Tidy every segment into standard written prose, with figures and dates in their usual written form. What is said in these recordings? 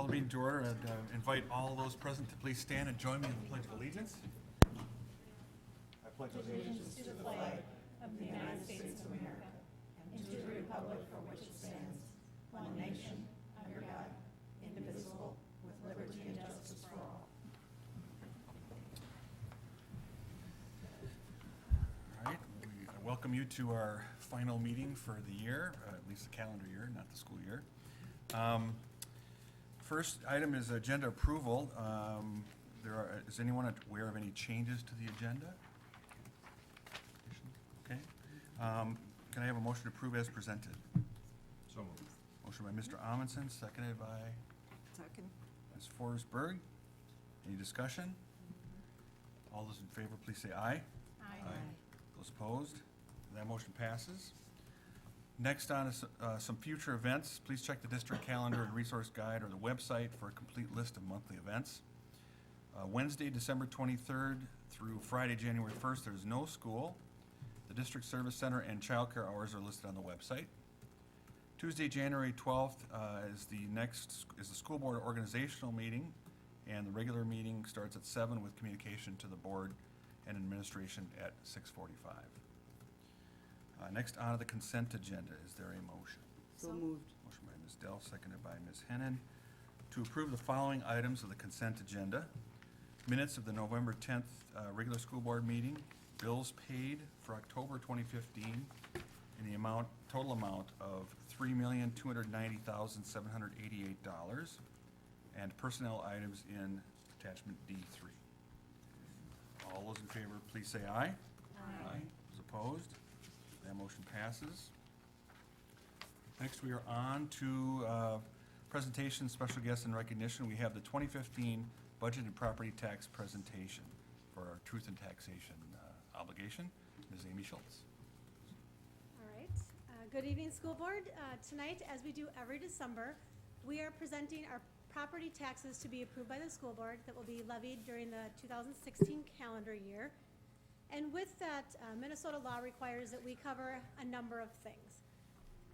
Call the meeting to order and invite all those present to please stand and join me in the Pledge of Allegiance. I pledge allegiance. To the flag of the United States of America and to the republic for which it stands, one nation, under God, indivisible, with liberty and justice for all. All right, I welcome you to our final meeting for the year, at least the calendar year, not the school year. First item is agenda approval. Is anyone aware of any changes to the agenda? Okay. Can I have a motion to approve as presented? So moved. Motion by Mr. Amundson, seconded by Second. Ms. Forsberg. Any discussion? All those in favor, please say aye. Those opposed? That motion passes. Next on is some future events. Please check the district calendar and resource guide or the website for a complete list of monthly events. Wednesday, December 23rd through Friday, January 1st, there's no school. The district service center and childcare hours are listed on the website. Tuesday, January 12th is the school board organizational meeting, and the regular meeting starts at 7 with communication to the board and administration at 6:45. Next on to the consent agenda. Is there a motion? So moved. Motion by Ms. Dell, seconded by Ms. Hennon, to approve the following items of the consent agenda. Minutes of the November 10th regular school board meeting, bills paid for October 2015 in the total amount of $3,290,788, and personnel items in attachment D3. All those in favor, please say aye. Aye. Those opposed? That motion passes. Next, we are on to presentation, special guests, and recognition. We have the 2015 budget and property tax presentation for our truth and taxation obligation. Ms. Amy Schultz. All right. Good evening, school board. Tonight, as we do every December, we are presenting our property taxes to be approved by the school board that will be levied during the 2016 calendar year. And with that, Minnesota law requires that we cover a number of things.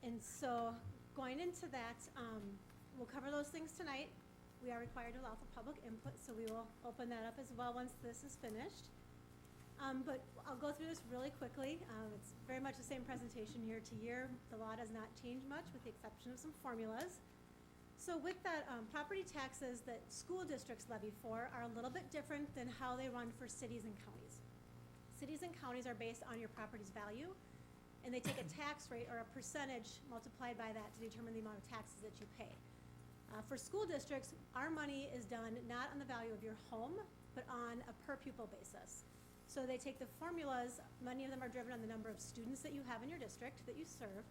And so going into that, we'll cover those things tonight. We are required to allow for public input, so we will open that up as well once this is finished. But I'll go through this really quickly. It's very much the same presentation year to year. The law does not change much with the exception of some formulas. So with that, property taxes that school districts levy for are a little bit different than how they run for cities and counties. Cities and counties are based on your property's value, and they take a tax rate or a percentage multiplied by that to determine the amount of taxes that you pay. For school districts, our money is done not on the value of your home, but on a per pupil basis. So they take the formulas, many of them are driven on the number of students that you have in your district that you serve,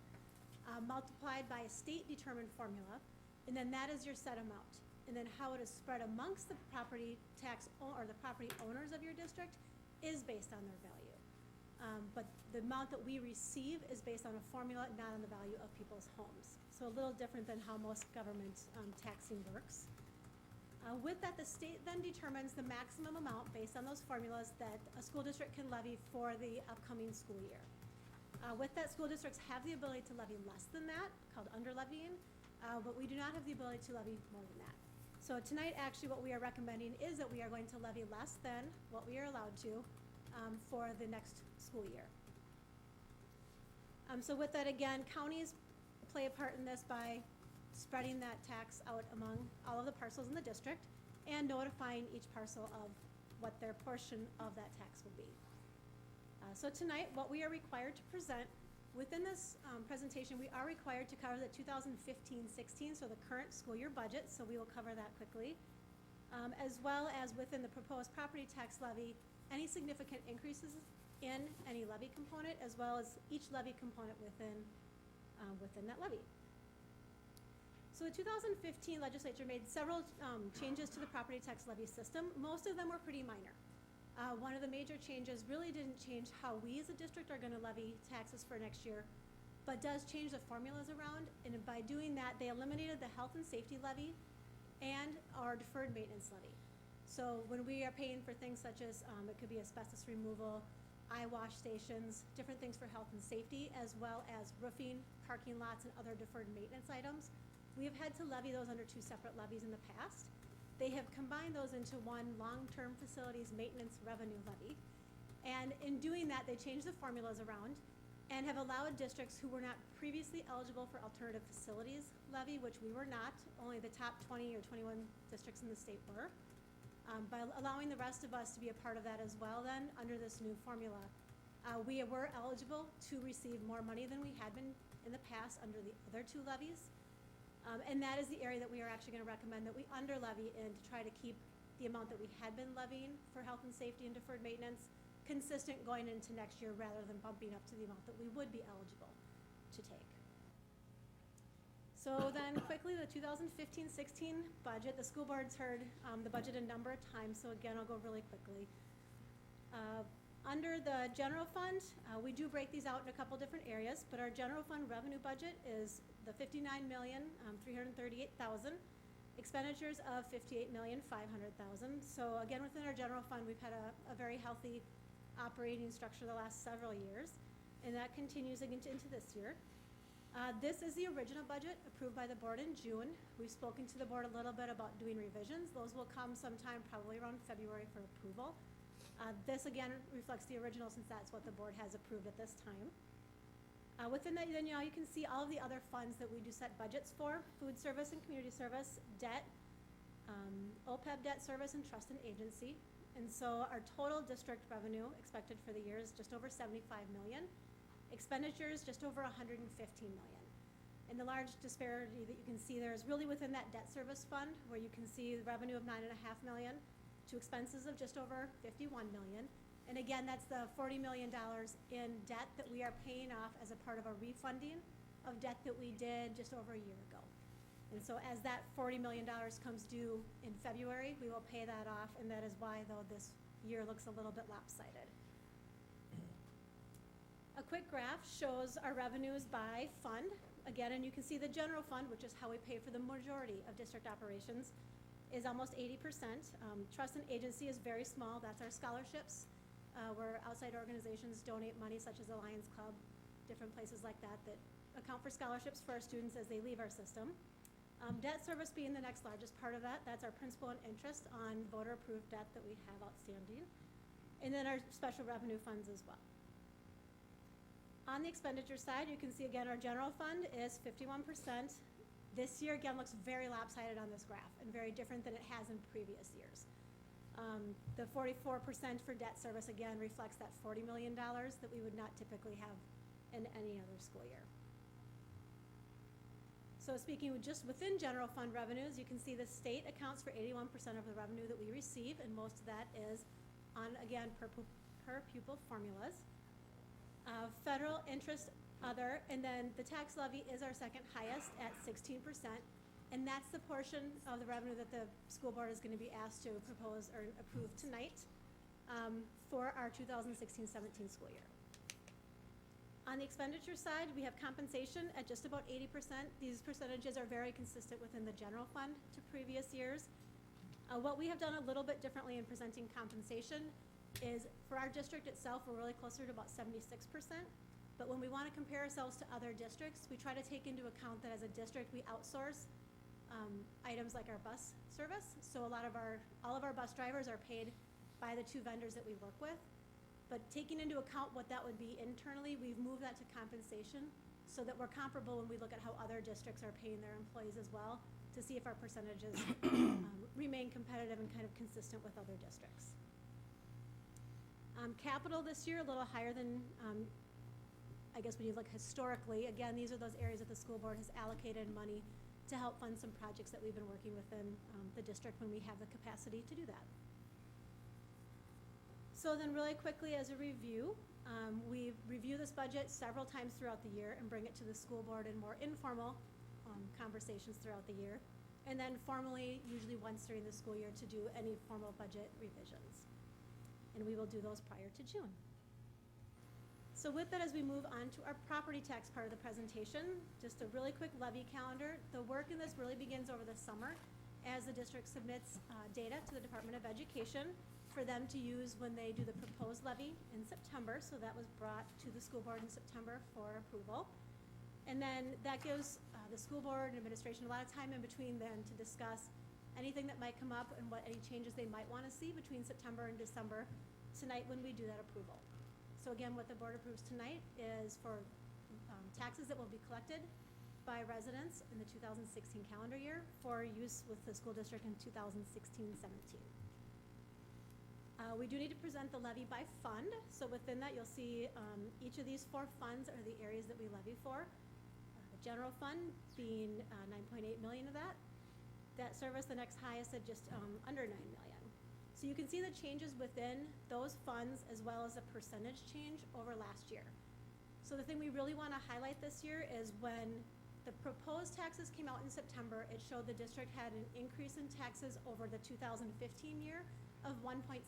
multiplied by a state-determined formula, and then that is your set amount. And then how it is spread amongst the property tax or the property owners of your district is based on their value. But the amount that we receive is based on a formula, not on the value of people's homes. So a little different than how most government taxing works. With that, the state then determines the maximum amount based on those formulas that a school district can levy for the upcoming school year. With that, school districts have the ability to levy less than that, called under-levying, but we do not have the ability to levy more than that. So tonight, actually, what we are recommending is that we are going to levy less than what we are allowed to for the next school year. So with that, again, counties play a part in this by spreading that tax out among all of the parcels in the district and notifying each parcel of what their portion of that tax will be. So tonight, what we are required to present within this presentation, we are required to cover the 2015-16, so the current school year budget, so we will cover that quickly, as well as within the proposed property tax levy, any significant increases in any levy component, as well as each levy component within that levy. So the 2015 legislature made several changes to the property tax levy system. Most of them were pretty minor. One of the major changes really didn't change how we as a district are going to levy taxes for next year, but does change the formulas around, and by doing that, they eliminated the health and safety levy and our deferred maintenance levy. So when we are paying for things such as, it could be asbestos removal, eye wash stations, different things for health and safety, as well as roofing, parking lots, and other deferred maintenance items, We have had to levy those under two separate levies in the past. They have combined those into one long-term facilities maintenance revenue levy. And in doing that, they changed the formulas around and have allowed districts who were not previously eligible for alternative facilities levy, which we were not, only the top 20 or 21 districts in the state were, by allowing the rest of us to be a part of that as well then, under this new formula. We were eligible to receive more money than we had been in the past under the other two levies. And that is the area that we are actually gonna recommend that we under levy in to try to keep the amount that we had been levying for health and safety and deferred maintenance consistent going into next year rather than bumping up to the amount that we would be eligible to take. So then quickly, the 2015-16 budget, the school board's heard the budget a number of times, so again, I'll go really quickly. Under the general fund, we do break these out in a couple different areas, but our general fund revenue budget is the $59,338,000, expenditures of $58,500,000. So again, within our general fund, we've had a very healthy operating structure the last several years, and that continues into this year. This is the original budget approved by the board in June. We've spoken to the board a little bit about doing revisions. Those will come sometime probably around February for approval. This again reflects the original since that's what the board has approved at this time. Within that, then you can see all of the other funds that we do set budgets for: food service and community service, debt, OPEB debt service, and trust and agency. And so our total district revenue expected for the year is just over $75 million. Expenditures just over $115 million. And the large disparity that you can see there is really within that debt service fund, where you can see the revenue of $9.5 million to expenses of just over $51 million. And again, that's the $40 million in debt that we are paying off as a part of a refunding of debt that we did just over a year ago. And so as that $40 million comes due in February, we will pay that off, and that is why, though, this year looks a little bit lopsided. A quick graph shows our revenues by fund. Again, and you can see the general fund, which is how we pay for the majority of district operations, is almost 80%. Trust and agency is very small. That's our scholarships, where outside organizations donate money, such as the Lions Club, different places like that, that account for scholarships for our students as they leave our system. Debt service being the next largest part of that. That's our principal and interest on voter-approved debt that we have outstanding. And then our special revenue funds as well. On the expenditure side, you can see again our general fund is 51%. This year again looks very lopsided on this graph and very different than it has in previous years. The 44% for debt service again reflects that $40 million that we would not typically have in any other school year. So speaking just within general fund revenues, you can see the state accounts for 81% of the revenue that we receive, and most of that is on, again, per pupil formulas. Federal interest other, and then the tax levy is our second highest at 16%, and that's the portion of the revenue that the school board is going to be asked to propose or approve tonight for our 2016-17 school year. On the expenditure side, we have compensation at just about 80%. These percentages are very consistent within the general fund to previous years. What we have done a little bit differently in presenting compensation is for our district itself, we're really closer to about 76%. But when we want to compare ourselves to other districts, we try to take into account that as a district, we outsource items like our bus service. So all of our bus drivers are paid by the two vendors that we work with. But taking into account what that would be internally, we've moved that to compensation so that we're comparable when we look at how other districts are paying their employees as well, to see if our percentages remain competitive and kind of consistent with other districts. Capital this year, a little higher than, I guess when you look historically. Again, these are those areas that the school board has allocated money to help fund some projects that we've been working within the district when we have the capacity to do that. So then really quickly as a review, we review this budget several times throughout the year and bring it to the school board in more informal conversations throughout the year, and then formally, usually once during the school year, to do any formal budget revisions. And we will do those prior to June. So with that, as we move on to our property tax part of the presentation, just a really quick levy calendar. The work in this really begins over the summer as the district submits data to the Department of Education for them to use when they do the proposed levy in September. So that was brought to the school board in September for approval. And then that gives the school board and administration a lot of time in between then to discuss anything that might come up and what any changes they might want to see between September and December tonight when we do that approval. So again, what the board approves tonight is for taxes that will be collected by residents in the 2016 calendar year for use with the school district in 2016-17. We do need to present the levy by fund. So within that, you'll see each of these 4 funds are the areas that we levy for. The general fund being 9.8 million of that. Debt service, the next highest at just under 9 million. So you can see the changes within those funds as well as a percentage change over last year. So the thing we really want to highlight this year is when the proposed taxes came out in September, it showed the district had an increase in taxes over the 2015 year of 1.7%.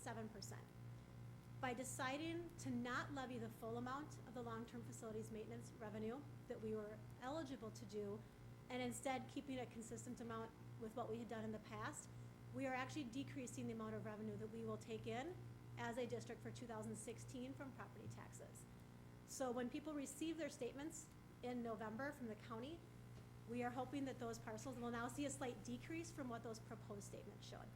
By deciding to not levy the full amount of the long-term facilities maintenance revenue that we were eligible to do, and instead keeping a consistent amount with what we had done in the past, we are actually decreasing the amount of revenue that we will take in as a district for 2016 from property taxes. So when people receive their statements in November from the county, we are hoping that those parcels will now see a slight decrease from what those proposed statements showed.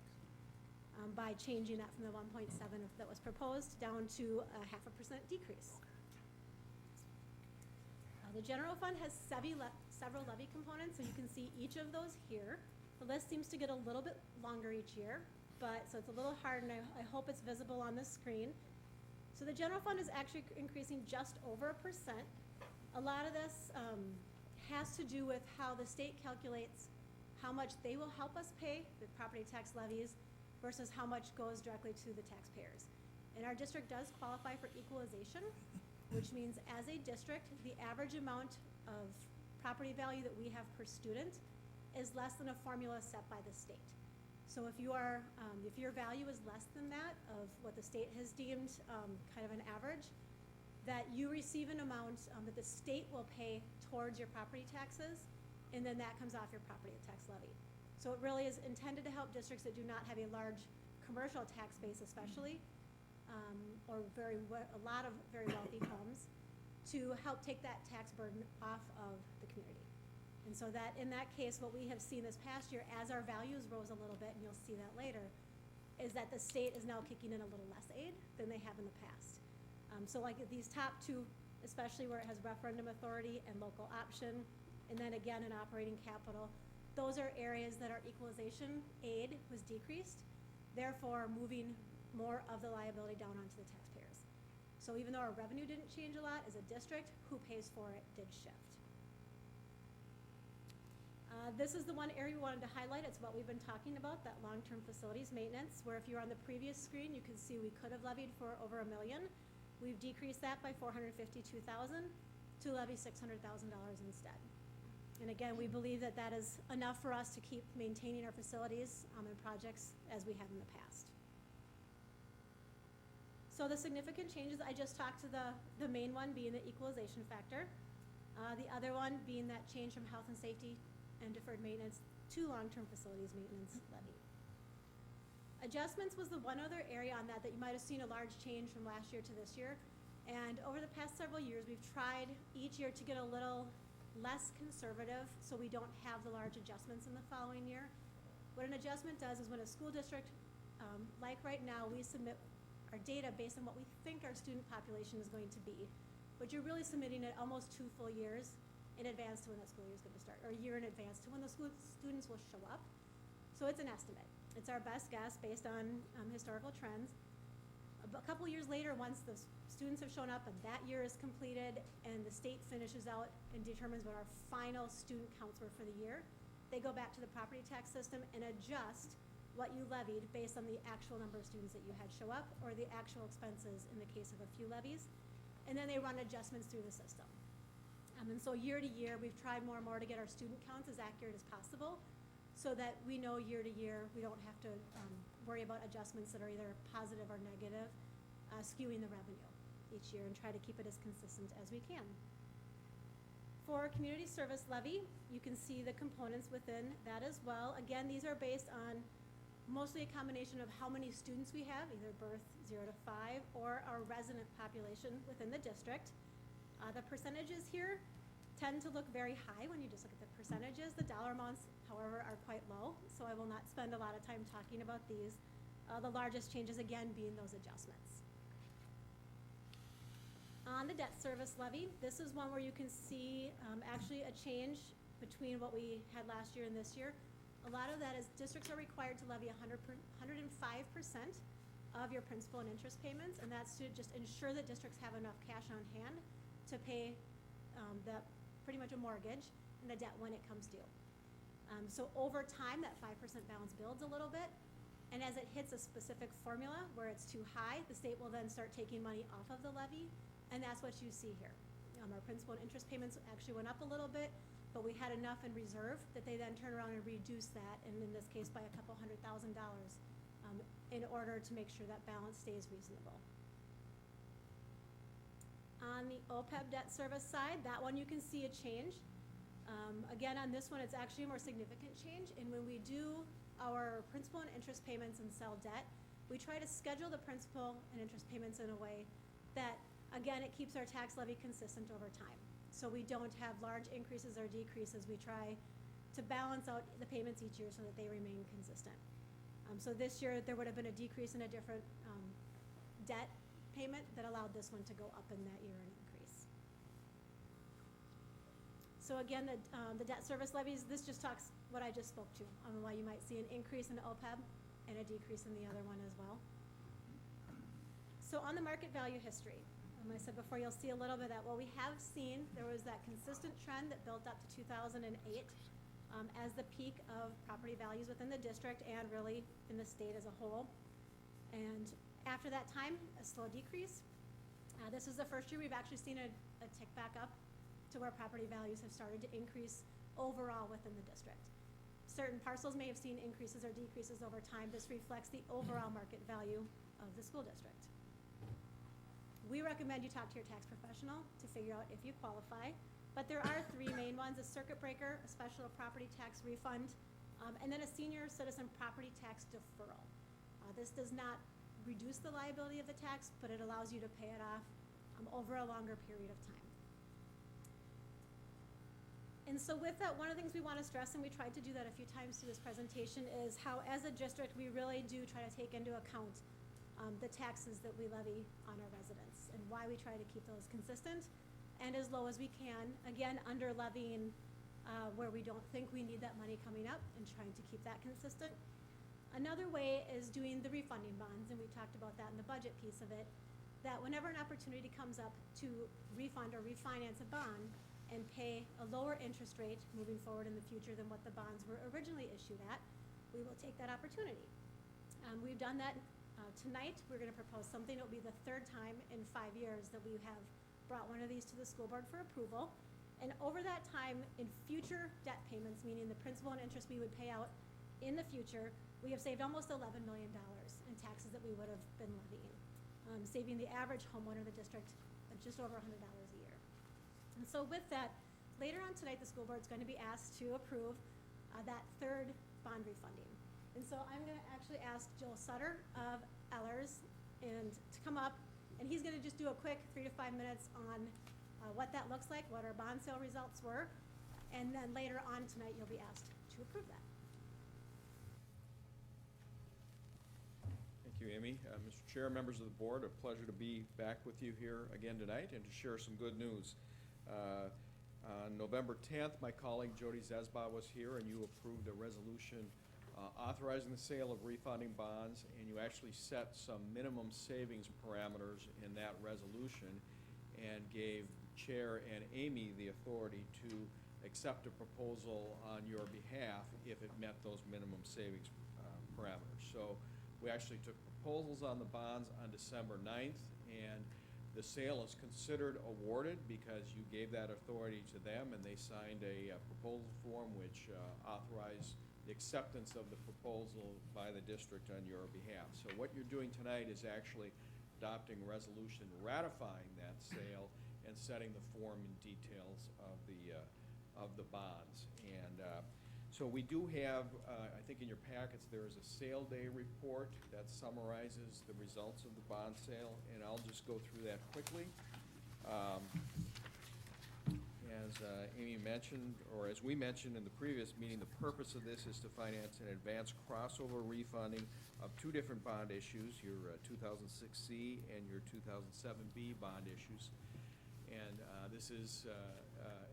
By changing that from the 1.7 that was proposed down to a 0.5% decrease. The general fund has several levy components, so you can see each of those here. The list seems to get a little bit longer each year, so it's a little hard, and I hope it's visible on the screen. So the general fund is actually increasing just over 1%. A lot of this has to do with how the state calculates how much they will help us pay the property tax levies versus how much goes directly to the taxpayers. And our district does qualify for equalization, which means as a district, the average amount of property value that we have per student is less than a formula set by the state. So if your value is less than that of what the state has deemed kind of an average, that you receive an amount that the state will pay towards your property taxes, and then that comes off your property tax levy. So it really is intended to help districts that do not have a large commercial tax base especially, or a lot of very wealthy homes, to help take that tax burden off of the community. And so that, in that case, what we have seen this past year, as our values rose a little bit, and you'll see that later, is that the state is now kicking in a little less aid than they have in the past. So like these top 2, especially where it has referendum authority and local option, and then again in operating capital, those are areas that our equalization aid was decreased, therefore moving more of the liability down onto the taxpayers. So even though our revenue didn't change a lot as a district, who pays for it did shift. This is the one area we wanted to highlight. It's what we've been talking about, that long-term facilities maintenance, where if you're on the previous screen, you can see we could have levied for over $1 million. We've decreased that by $452,000 to levy $600,000 instead. And again, we believe that that is enough for us to keep maintaining our facilities and projects as we have in the past. So the significant changes, I just talked to the main one being the equalization factor. The other one being that change from health and safety and deferred maintenance to long-term facilities maintenance levy. Adjustments was the one other area on that you might have seen a large change from last year to this year. And over the past several years, we've tried each year to get a little less conservative so we don't have the large adjustments in the following year. What an adjustment does is when a school district, like right now, we submit our data based on what we think our student population is going to be. But you're really submitting it almost 2 full years in advance to when that school year is going to start, or a year in advance to when the students will show up. So it's an estimate. It's our best guess based on historical trends. A couple years later, once the students have shown up and that year is completed and the state finishes out and determines what our final student counts were for the year, they go back to the property tax system and adjust what you levied based on the actual number of students that you had show up or the actual expenses in the case of a few levies. And then they run adjustments through the system. And so year to year, we've tried more and more to get our student counts as accurate as possible so that we know year to year we don't have to worry about adjustments that are either positive or negative, skewing the revenue each year, and try to keep it as consistent as we can. For community service levy, you can see the components within that as well. Again, these are based on mostly a combination of how many students we have, either birth 0 to 5 or our resident population within the district. The percentages here tend to look very high when you just look at the percentages. The dollar amounts, however, are quite low, so I will not spend a lot of time talking about these. The largest changes, again, being those adjustments. On the debt service levy, this is one where you can see actually a change between what we had last year and this year. A lot of that is districts are required to levy 105% of your principal and interest payments, and that's to just ensure that districts have enough cash on hand to pay pretty much a mortgage and the debt when it comes due. So over time, that 5% balance builds a little bit, and as it hits a specific formula where it's too high, the state will then start taking money off of the levy, and that's what you see here. Our principal and interest payments actually went up a little bit, but we had enough in reserve that they then turn around and reduce that, and in this case by a couple $100,000, in order to make sure that balance stays reasonable. On the OPEB debt service side, that one you can see a change. Again, on this one, it's actually a more significant change, and when we do our principal and interest payments and sell debt, we try to schedule the principal and interest payments in a way that, again, it keeps our tax levy consistent over time. So we don't have large increases or decreases. We try to balance out the payments each year so that they remain consistent. So this year, there would have been a decrease in a different debt payment that allowed this one to go up in that year and increase. So again, the debt service levies, this just talks what I just spoke to on why you might see an increase in OPEB and a decrease in the other one as well. So on the market value history, I said before, you'll see a little bit of that. What we have seen, there was that consistent trend that built up to 2008 as the peak of property values within the district and really in the state as a whole. And after that time, a slow decrease. This is the first year we've actually seen a tick back up to where property values have started to increase overall within the district. Certain parcels may have seen increases or decreases over time. This reflects the overall market value of the school district. We recommend you talk to your tax professional to figure out if you qualify, but there are three main ones: a circuit breaker, a special property tax refund, and then a senior citizen property tax deferral. This does not reduce the liability of the tax, but it allows you to pay it off over a longer period of time. And so with that, one of the things we want to stress, and we tried to do that a few times through this presentation, is how as a district we really do try to take into account the taxes that we levy on our residents, and why we try to keep those consistent and as low as we can, again, under levying where we don't think we need that money coming up, and trying to keep that consistent. Another way is doing the refunding bonds, and we talked about that in the budget piece of it, that whenever an opportunity comes up to refund or refinance a bond and pay a lower interest rate moving forward in the future than what the bonds were originally issued at, we will take that opportunity. We've done that. Tonight, we're going to propose something. It'll be the third time in 5 years that we have brought one of these to the school board for approval. And over that time, in future debt payments, meaning the principal and interest we would pay out in the future, we have saved almost $11 million in taxes that we would have been levying, saving the average homeowner in the district just over $100 a year. And so with that, later on tonight, the school board is going to be asked to approve that third bond refunding. And so I'm going to actually ask Joel Sutter of Ellers to come up, and he's going to just do a quick 3 to 5 minutes on what that looks like, what our bond sale results were, and then later on tonight you'll be asked to approve that. Thank you, Amy. Mr. Chair, members of the board, a pleasure to be back with you here again tonight and to share some good news. On November 10th, my colleague Jody Zesba was here, and you approved a resolution authorizing the sale of refunding bonds, and you actually set some minimum savings parameters in that resolution and gave Chair and Amy the authority to accept a proposal on your behalf if it met those minimum savings parameters. So we actually took proposals on the bonds on December 9th, and the sale is considered awarded because you gave that authority to them, and they signed a proposal form which authorized the acceptance of the proposal by the district on your behalf. So what you're doing tonight is actually adopting a resolution ratifying that sale and setting the form and details of the bonds. And so we do have, I think in your packets, there is a sale day report that summarizes the results of the bond sale, and I'll just go through that quickly. as Amy mentioned, or as we mentioned in the previous meeting, the purpose of this is to finance an advanced crossover refunding of two different bond issues, your 2006C and your 2007B bond issues. And this is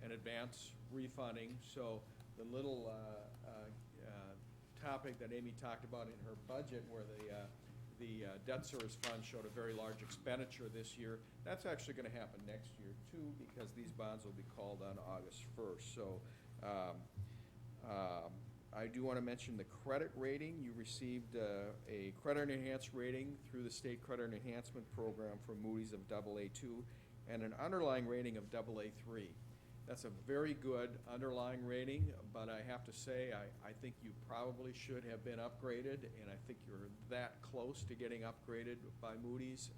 an advance refunding, so the little topic that Amy talked about in her budget where the debt service fund showed a very large expenditure this year, that's actually going to happen next year too, because these bonds will be called on August 1st. So I do want to mention the credit rating. You received a credit enhanced rating through the State Credit Enhancement Program for Moody's of AA2 and an underlying rating of AA3. That's a very good underlying rating, but I have to say, I think you probably should have been upgraded, and I think you're that close to getting upgraded by Moody's.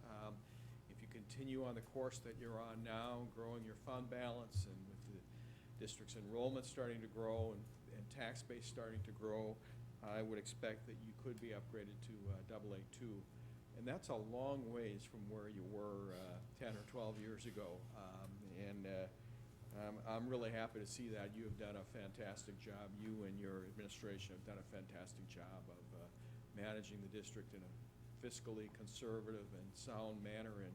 If you continue on the course that you're on now, growing your fund balance, and with the district's enrollment starting to grow and tax base starting to grow, I would expect that you could be upgraded to AA2. And that's a long ways from where you were 10 or 12 years ago. I'm really happy to see that. You have done a fantastic job. You and your administration have done a fantastic job of managing the district in a fiscally conservative and sound manner and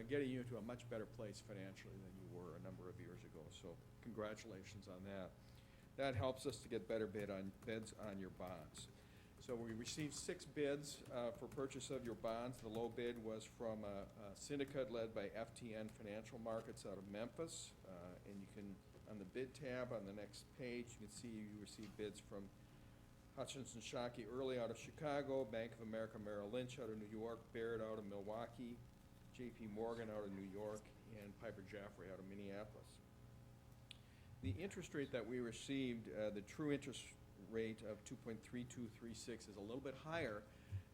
getting you into a much better place financially than you were a number of years ago. So congratulations on that. That helps us to get better bids on your bonds. So we received 6 bids for purchase of your bonds. The low bid was from a syndicate led by FTN Financial Markets out of Memphis. And you can, on the bid tab on the next page, you can see you received bids from Hutchinson Shockey Early out of Chicago, Bank of America Merrill Lynch out of New York, Baird out of Milwaukee, JP Morgan out of New York, and Piper Jaffray out of Minneapolis. The interest rate that we received, the true interest rate of 2.3236 is a little bit higher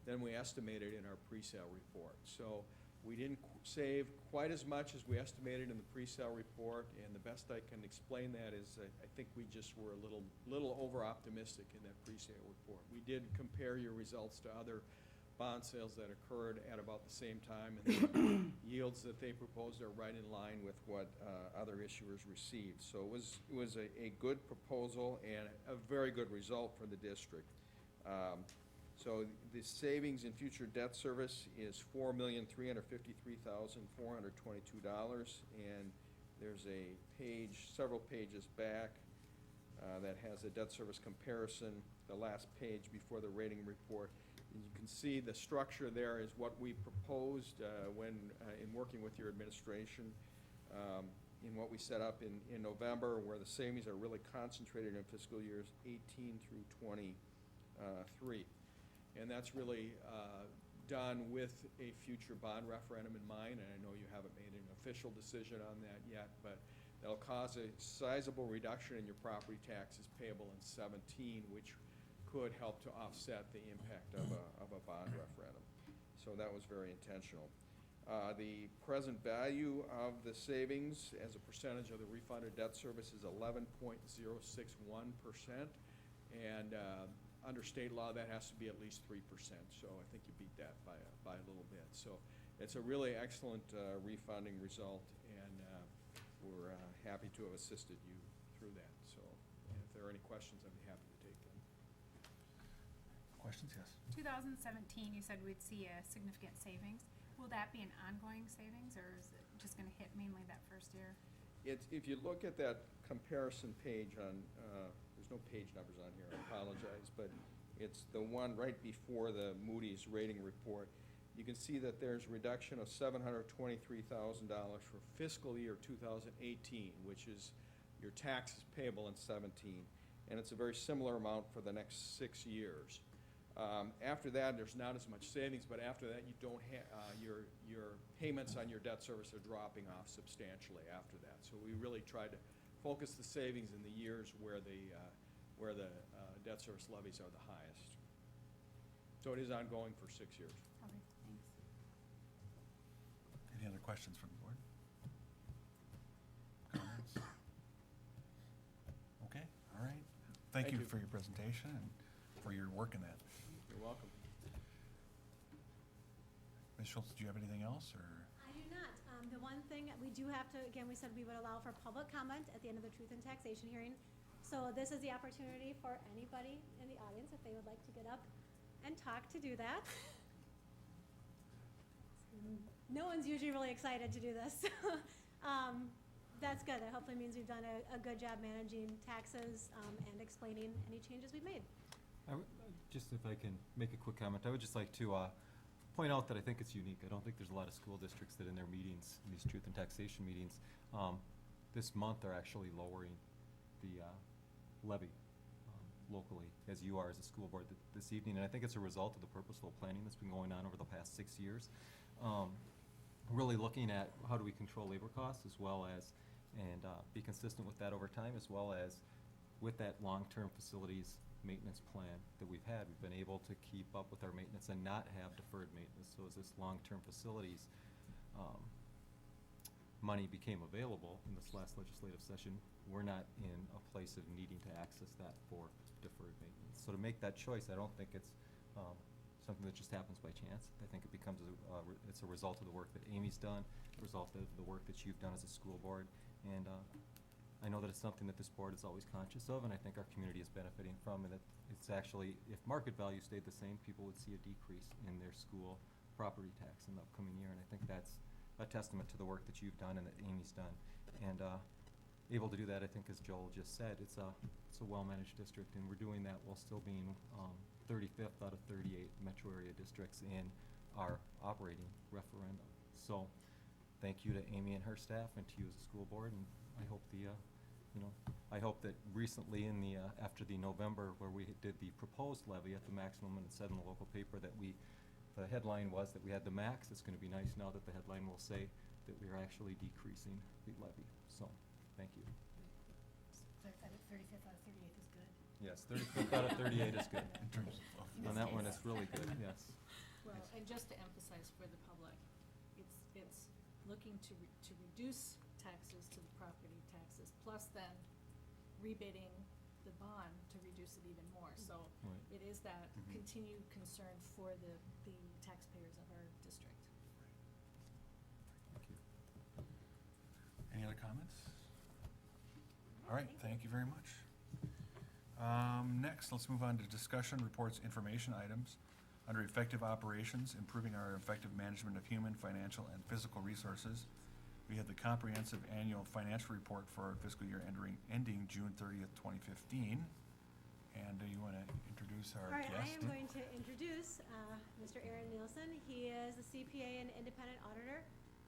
than we estimated in our pre-sale report. So we didn't save quite as much as we estimated in the pre-sale report, and the best I can explain that is I think we just were a little over-optimistic in that pre-sale report. We did compare your results to other bond sales that occurred at about the same time, and the yields that they proposed are right in line with what other issuers received. So it was a good proposal and a very good result for the district. So the savings in future debt service is $4,353,422, and there's a page, several pages back, that has a debt service comparison, the last page before the rating report. You can see the structure there is what we proposed when in working with your administration in what we set up in November, where the savings are really concentrated in fiscal years 18 through 23. And that's really done with a future bond referendum in mind, and I know you haven't made an official decision on that yet, but that'll cause a sizable reduction in your property taxes payable in 17, which could help to offset the impact of a bond referendum. So that was very intentional. The present value of the savings as a percentage of the refunded debt service is 11.061%, and under state law that has to be at least 3%. So I think you beat that by a little bit. So it's a really excellent refunding result, and we're happy to have assisted you through that. So if there are any questions, I'd be happy to take them. Questions? Yes. 2017, you said we'd see a significant savings. Will that be an ongoing savings, or is it just going to hit mainly that first year? If you look at that comparison page on, there's no page numbers on here, I apologize, but it's the one right before the Moody's rating report. You can see that there's a reduction of $723,000 for fiscal year 2018, which is your taxes payable in 17, and it's a very similar amount for the next 6 years. After that, there's not as much savings, but after that, you don't have your payments on your debt service are dropping off substantially after that. So we really tried to focus the savings in the years where the debt service levies are the highest. So it is ongoing for 6 years. Okay, thanks. Any other questions from the board? Comments? Okay, all right. Thank you for your presentation and for your work in that. You're welcome. Ms. Schultz, do you have anything else, or? I do not. The one thing, we do have to, again, we said we would allow for public comment at the end of the truth and taxation hearing. So this is the opportunity for anybody in the audience, if they would like to get up and talk, to do that. No one's usually really excited to do this. That's good. That hopefully means we've done a good job managing taxes and explaining any changes we've made. Just if I can make a quick comment, I would just like to point out that I think it's unique. I don't think there's a lot of school districts that in their meetings, in these truth and taxation meetings, this month are actually lowering the levy locally, as you are as a school board this evening. And I think it's a result of the purposeful planning that's been going on over the past 6 years. Really looking at how do we control labor costs, as well as, and be consistent with that over time, as well as with that long-term facilities maintenance plan that we've had. We've been able to keep up with our maintenance and not have deferred maintenance. So as this long-term facilities money became available in this last legislative session, we're not in a place of needing to access that for deferred maintenance. So to make that choice, I don't think it's something that just happens by chance. I think it becomes it's a result of the work that Amy's done, a result of the work that you've done as a school board, and I know that it's something that this board is always conscious of, and I think our community is benefiting from, and that it's actually, if market value stayed the same, people would see a decrease in their school property tax in the upcoming year, and I think that's a testament to the work that you've done and that Amy's done. And able to do that, I think, as Joel just said, it's a well-managed district, and we're doing that while still being 35th out of 38 metro area districts in our operating referendum. So thank you to Amy and her staff, and to you as a school board, and I hope I hope that recently in the, after the November, where we did the proposed levy at the maximum, and it said in the local paper that the headline was that we had the max. It's gonna be nice now that the headline will say that we are actually decreasing the levy. So, thank you. Clarified that 35th out of 38 is good. Yes, 35th out of 38 is good. In terms of. On that one, it's really good, yes. Well, and just to emphasize for the public, it's looking to reduce taxes to the property taxes, plus then rebidding the bond to reduce it even more. So Right. it is that Mhm. continued concern for the taxpayers of our district. Thank you. Any other comments? All right, thank you very much. Next, let's move on to discussion, reports, information items. Under effective operations, improving our effective management of human, financial, and physical resources, we have the comprehensive annual financial report for our fiscal year ending June 30th, 2015. And do you want to introduce our All right, guest? I am going to introduce Mr. Aaron Nielsen. He is a CPA and independent auditor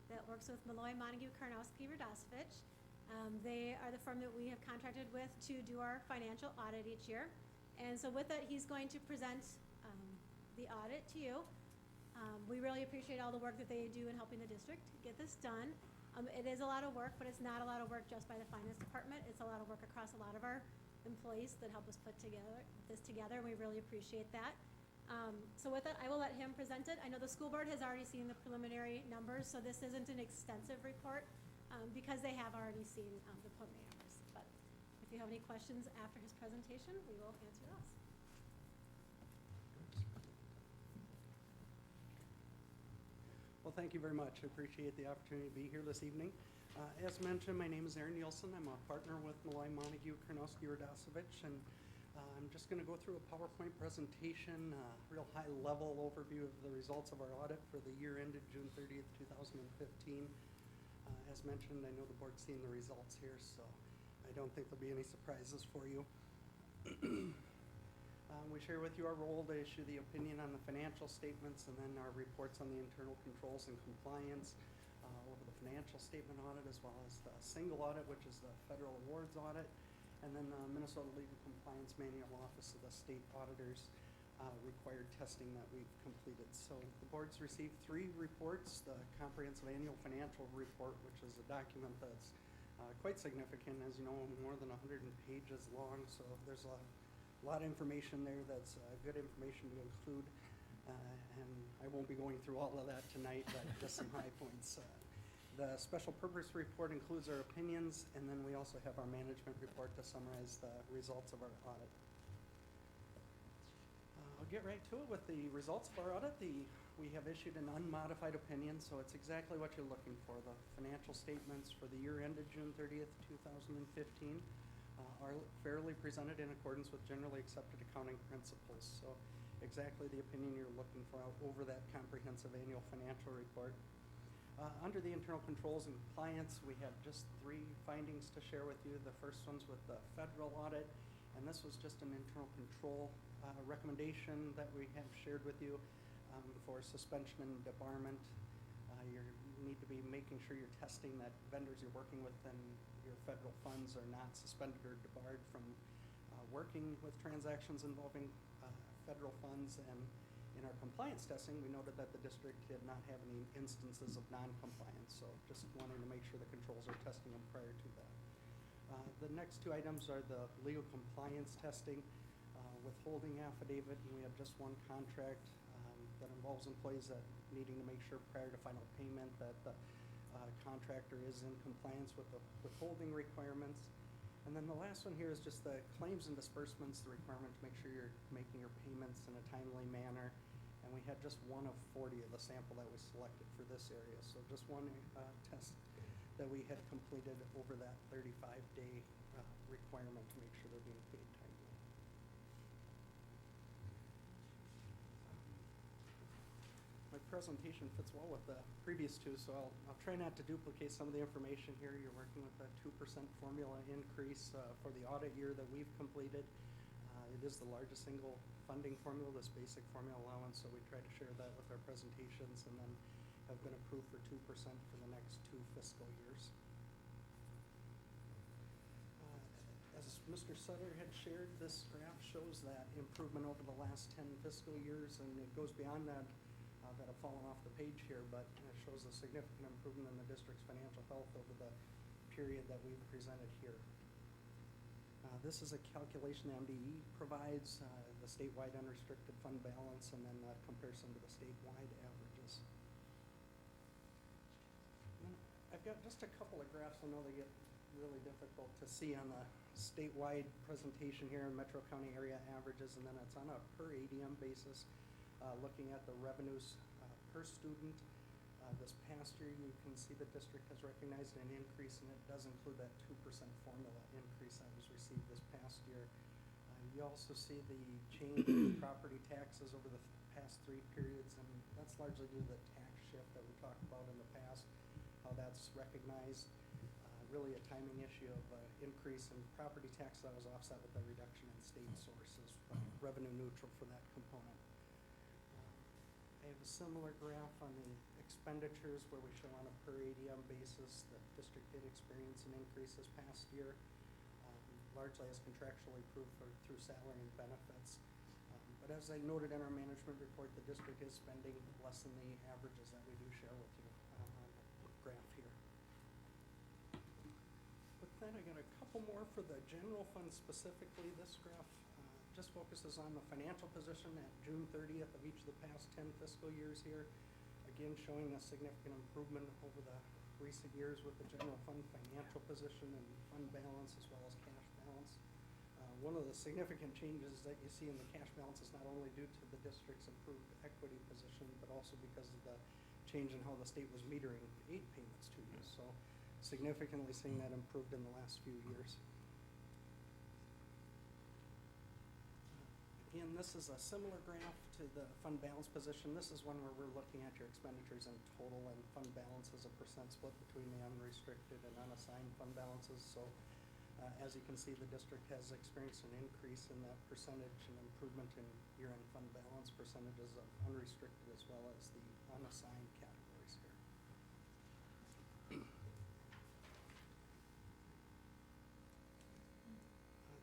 that works with Malloy, Montague, Karnowski, Radosevich. They are the firm that we have contracted with to do our financial audit each year. And so with it, he's going to present the audit to you. We really appreciate all the work that they do in helping the district get this done. It is a lot of work, but it's not a lot of work just by the finance department. It's a lot of work across a lot of our employees that help us put this together, and we really appreciate that. So with that, I will let him present it. I know the school board has already seen the preliminary numbers, so this isn't an extensive report, because they have already seen the preliminary numbers. But if you have any questions after his presentation, we will answer those. Well, thank you very much. I appreciate the opportunity to be here this evening. As mentioned, my name is Aaron Nielsen. I'm a partner with Malloy, Montague, Karnowski, Radosevich, and I'm just going to go through a PowerPoint presentation, real high-level overview of the results of our audit for the year ended June 30th, 2015. As mentioned, I know the board's seen the results here, so I don't think there'll be any surprises for you. We share with you our role to issue the opinion on the financial statements, and then our reports on the internal controls and compliance over the financial statement audit, as well as the single audit, which is the federal awards audit, and then the Minnesota Legal Compliance Manual Office of the State Auditors required testing that we've completed. So the board's received 3 reports: the comprehensive annual financial report, which is a document that's quite significant, as you know, more than 100 pages long, so there's a lot of information there that's good information to include, and I won't be going through all of that tonight, but just some high points. The special purpose report includes our opinions, and then we also have our management report to summarize the results of our audit. I'll get right to it with the results of our audit. We have issued an unmodified opinion, so it's exactly what you're looking for. The financial statements for the year ended June 30th, 2015 are fairly presented in accordance with generally accepted accounting principles. So exactly the opinion you're looking for over that comprehensive annual financial report. Under the internal controls and compliance, we have just 3 findings to share with you. The first one's with the federal audit, and this was just an internal control recommendation that we have shared with you for suspension and debarment. You need to be making sure you're testing that vendors you're working with and your federal funds are not suspended or debarred from working with transactions involving federal funds. And in our compliance testing, we noted that the district did not have any instances of non-compliance, so just wanting to make sure the controls are testing them prior to that. The next 2 items are the legal compliance testing, withholding affidavit, and we have just 1 contract that involves employees that needing to make sure prior to final payment that the contractor is in compliance with the withholding requirements. And then the last one here is just the claims and disbursements, the requirement to make sure you're making your payments in a timely manner. And we had just 1 of 40 of the sample that we selected for this area. So just 1 test that we had completed over that 35-day requirement to make sure they're being paid timely. My presentation fits well with the previous 2, so I'll try not to duplicate some of the information here. You're working with a 2% formula increase for the audit year that we've completed. It is the largest single funding formula, this basic formula allowance, so we try to share that with our presentations, and then have been approved for 2% for the next 2 fiscal years. As Mr. Sutter had shared, this graph shows that improvement over the last 10 fiscal years, and it goes beyond that that have fallen off the page here, but it shows a significant improvement in the district's financial health over the period that we've presented here. This is a calculation MDE provides, the statewide unrestricted fund balance, and then that comparison to the statewide averages. And then I've got just a couple of graphs. I know they get really difficult to see on the statewide presentation here in Metro County area averages, and then it's on a per ADM basis. Looking at the revenues per student, this past year you can see the district has recognized an increase, and it does include that 2% formula increase that was received this past year. You also see the change in property taxes over the past 3 periods, and that's largely due to the tax shift that we talked about in the past, how that's recognized. Really a timing issue of increase in property tax that was offset with a reduction in state sources, revenue neutral for that component. I have a similar graph on the expenditures where we show on a per ADM basis that the district did experience an increase this past year, largely as contractually approved through salary and benefits. But as I noted in our management report, the district is spending less than the averages that we do share with you on the graph here. With that, I got a couple more for the general fund specifically. This graph just focuses on the financial position at June 30th of each of the past 10 fiscal years here. Again, showing a significant improvement over the recent years with the general fund financial position and fund balance as well as cash balance. One of the significant changes that you see in the cash balance is not only due to the district's improved equity position, but also because of the change in how the state was metering aid payments to you. So significantly seeing that improved in the last few years. Again, this is a similar graph to the fund balance position. This is one where we're looking at your expenditures in total and fund balance as a percent split between the unrestricted and unassigned fund balances. So as you can see, the district has experienced an increase in that percentage and improvement in year-end fund balance percentages of unrestricted as well as the unassigned categories here.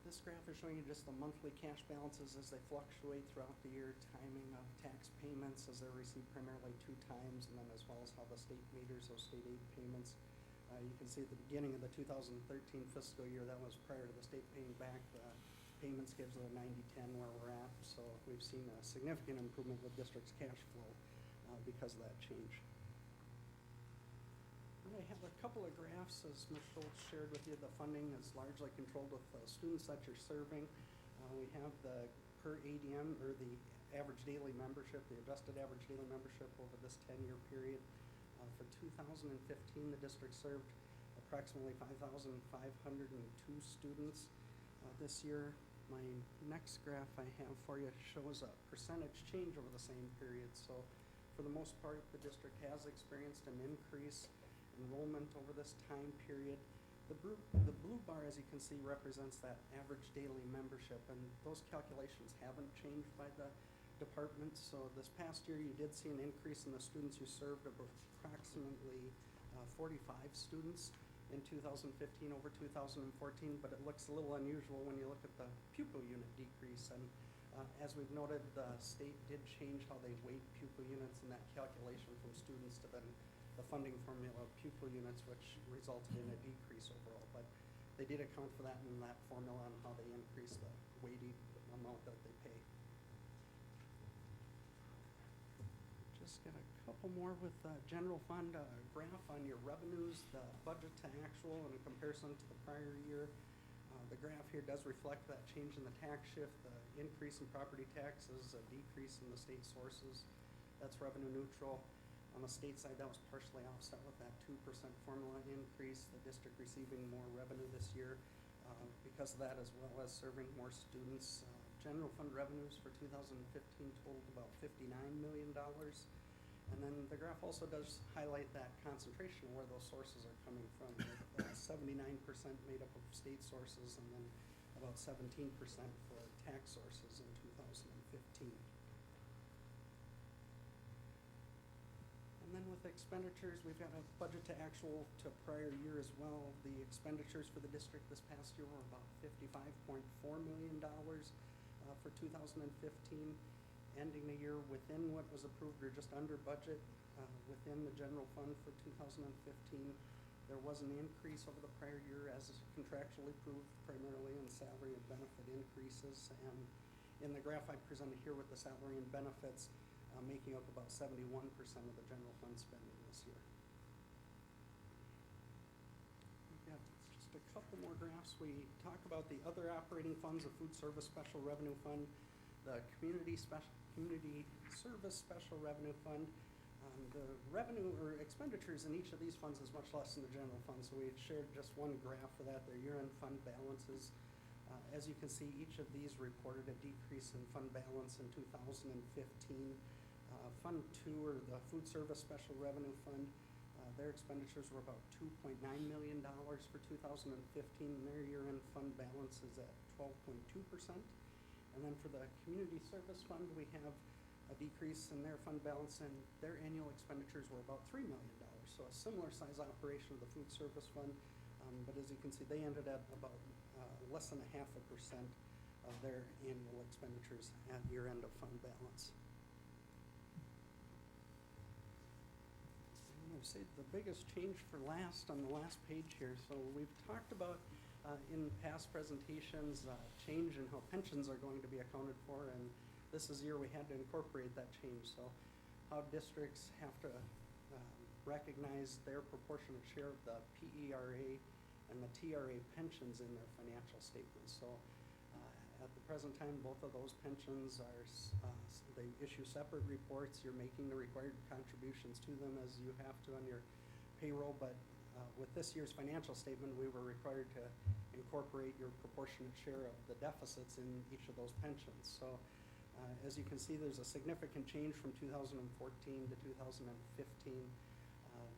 This graph is showing you just the monthly cash balances as they fluctuate throughout the year, timing of tax payments as they're received primarily 2 times, and then as well as how the state meters those state aid payments. You can see at the beginning of the 2013 fiscal year, that was prior to the state paying back the payments, gives it a 90-10 where we're at. So we've seen a significant improvement with district's cash flow because of that change. And I have a couple of graphs, as Ms. Schultz shared with you. The funding is largely controlled with the students that you're serving. We have the per ADM or the average daily membership, the adjusted average daily membership over this 10-year period. For 2015, the district served approximately 5,502 students. This year, my next graph I have for you shows a percentage change over the same period. So for the most part, the district has experienced an increase enrollment over this time period. The blue bar, as you can see, represents that average daily membership, and those calculations haven't changed by the department. So this past year, you did see an increase in the students who served of approximately 45 students in 2015 over 2014, but it looks a little unusual when you look at the pupil unit decrease. And as we've noted, the state did change how they weight pupil units in that calculation from students to then the funding formula of pupil units, which resulted in a decrease overall. But they did account for that in that formula on how they increase the weighted amount that they pay. Just got a couple more with the general fund graph on your revenues, the budget to actual in comparison to the prior year. The graph here does reflect that change in the tax shift, the increase in property taxes, a decrease in the state sources. That's revenue neutral. On the state side, that was partially offset with that 2% formula increase, the district receiving more revenue this year because of that, as well as serving more students. General fund revenues for 2015 totaled about $59 million. And then the graph also does highlight that concentration of where those sources are coming from. 79% made up of state sources, and then about 17% for tax sources in 2015. And then with expenditures, we've got a budget to actual to prior year as well. The expenditures for the district this past year were about $55.4 million for 2015. Ending the year within what was approved or just under budget within the general fund for 2015. There was an increase over the prior year as contractually approved, primarily in salary and benefit increases. And in the graph I presented here with the salary and benefits making up about 71% of the general fund spending this year. We've got just a couple more graphs. We talk about the other operating funds, the food service special revenue fund, the community service special revenue fund. The revenue or expenditures in each of these funds is much less than the general fund, so we've shared just one graph for that, their year-end fund balances. As you can see, each of these reported a decrease in fund balance in 2015. Fund 2, or the food service special revenue fund, their expenditures were about $2.9 million for 2015, and their year-end fund balance is at 12.2%. And then for the community service fund, we have a decrease in their fund balance, and their annual expenditures were about $3 million. So a similar size operation of the food service fund, but as you can see, they ended at about less than 0.5% of their annual expenditures at year-end of fund balance. I'm going to say the biggest change for last on the last page here. So we've talked about in past presentations, change in how pensions are going to be accounted for, and this is the year we had to incorporate that change. So how districts have to recognize their proportionate share of the PERA and the TRA pensions in their financial statements. So at the present time, both of those pensions are, they issue separate reports. You're making the required contributions to them as you have to on your payroll, but with this year's financial statement, we were required to incorporate your proportionate share of the deficits in each of those pensions. So as you can see, there's a significant change from 2014 to 2015.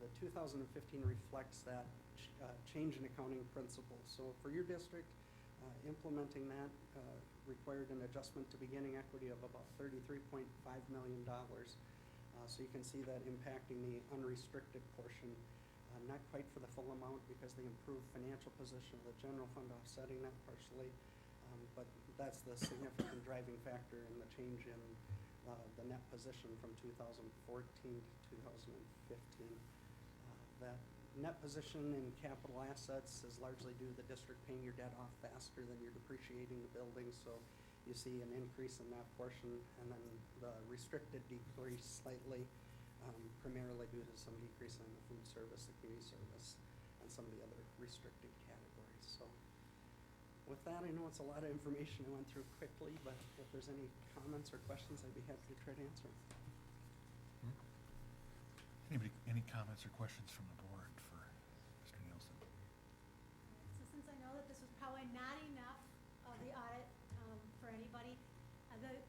The 2015 reflects that change in accounting principles. So for your district, implementing that required an adjustment to beginning equity of about $33.5 million. So you can see that impacting the unrestricted portion. Not quite for the full amount because the improved financial position of the general fund offsetting that partially, but that's the significant driving factor in the change in the net position from 2014 to 2015. That net position in capital assets is largely due to the district paying your debt off faster than you're depreciating the building, so you see an increase in that portion, and then the restricted decrease slightly, primarily due to some decrease in the food service, the community service, and some of the other restricted categories. So with that, I know it's a lot of information I went through quickly, but if there's any comments or questions, I'd be happy to try to answer them. Anybody, any comments or questions from the board for Mr. Nielsen? So since I know that this was probably not enough of the audit for anybody,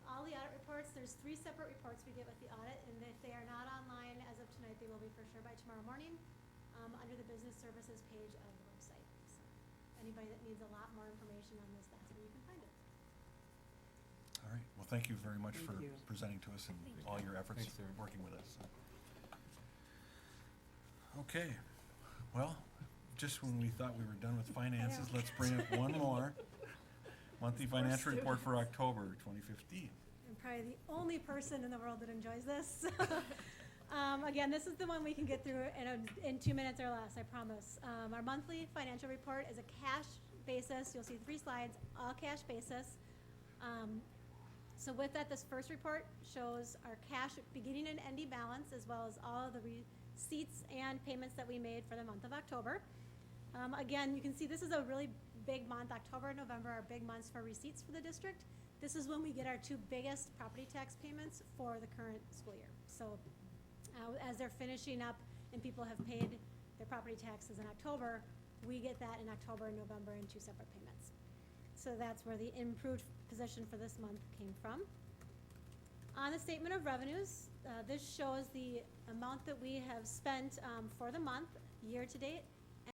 all the audit reports, there's 3 separate reports we get with the audit, and if they are not online as of tonight, they will be for sure by tomorrow morning under the business services page of the website. So anybody that needs a lot more information on this, that's where you can find it. All right, well, thank you very much Thank for you. presenting to us and all your efforts Thanks, Sarah. working with us. Okay, well, just when we thought we were done with finances, let's bring up one more. Monthly financial report for October 2015. I'm probably the only person in the world that enjoys this. Again, this is the one we can get through in 2 minutes or less, I promise. Our monthly financial report is a cash basis. You'll see 3 slides, all cash basis. So with that, this first report shows our cash beginning and ending balance, as well as all of the receipts and payments that we made for the month of October. Again, you can see this is a really big month. October and November are big months for receipts for the district. This is when we get our 2 biggest property tax payments for the current school year. So as they're finishing up and people have paid their property taxes in October, we get that in October and November in 2 separate payments. So that's where the improved position for this month came from. On the statement of revenues, this shows the amount that we have spent for the month, year to date, and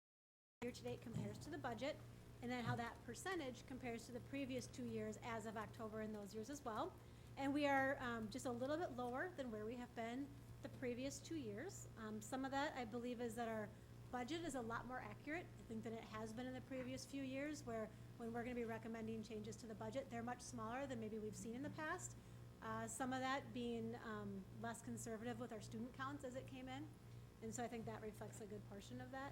year to date compares to the budget, and then how that percentage compares to the previous 2 years as of October in those years as well. And we are just a little bit lower than where we have been the previous 2 years. Some of that, I believe, is that our budget is a lot more accurate, I think, than it has been in the previous few years, where when we're going to be recommending changes to the budget, they're much smaller than maybe we've seen in the past. Some of that being less conservative with our student counts as it came in, and so I think that reflects a good portion of that.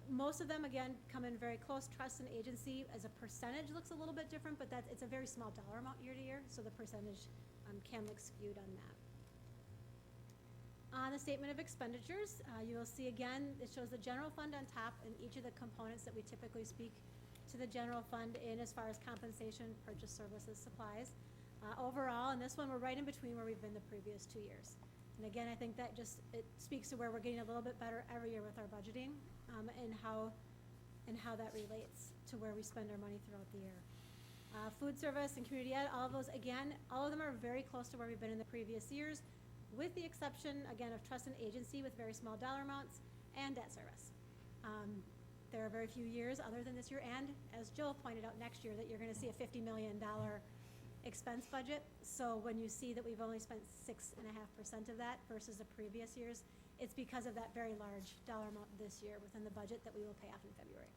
Most of them, again, come in very close. Trust and agency as a percentage looks a little bit different, but it's a very small dollar amount year to year, so the percentage can look skewed on that. On the statement of expenditures, you will see again, it shows the general fund on top and each of the components that we typically speak to the general fund in as far as compensation, purchase services, supplies. Overall, and this one, we're right in between where we've been the previous 2 years. And again, I think that it speaks to where we're getting a little bit better every year with our budgeting and how that relates to where we spend our money throughout the year. Food service and community ed, all of those, again, all of them are very close to where we've been in the previous years, with the exception, again, of trust and agency with very small dollar amounts and debt service. There are very few years other than this year, and as Jill pointed out, next year that you're going to see a $50 million expense budget. So when you see that we've only spent 6.5% of that versus the previous years, it's because of that very large dollar amount this year within the budget that we will pay off in February.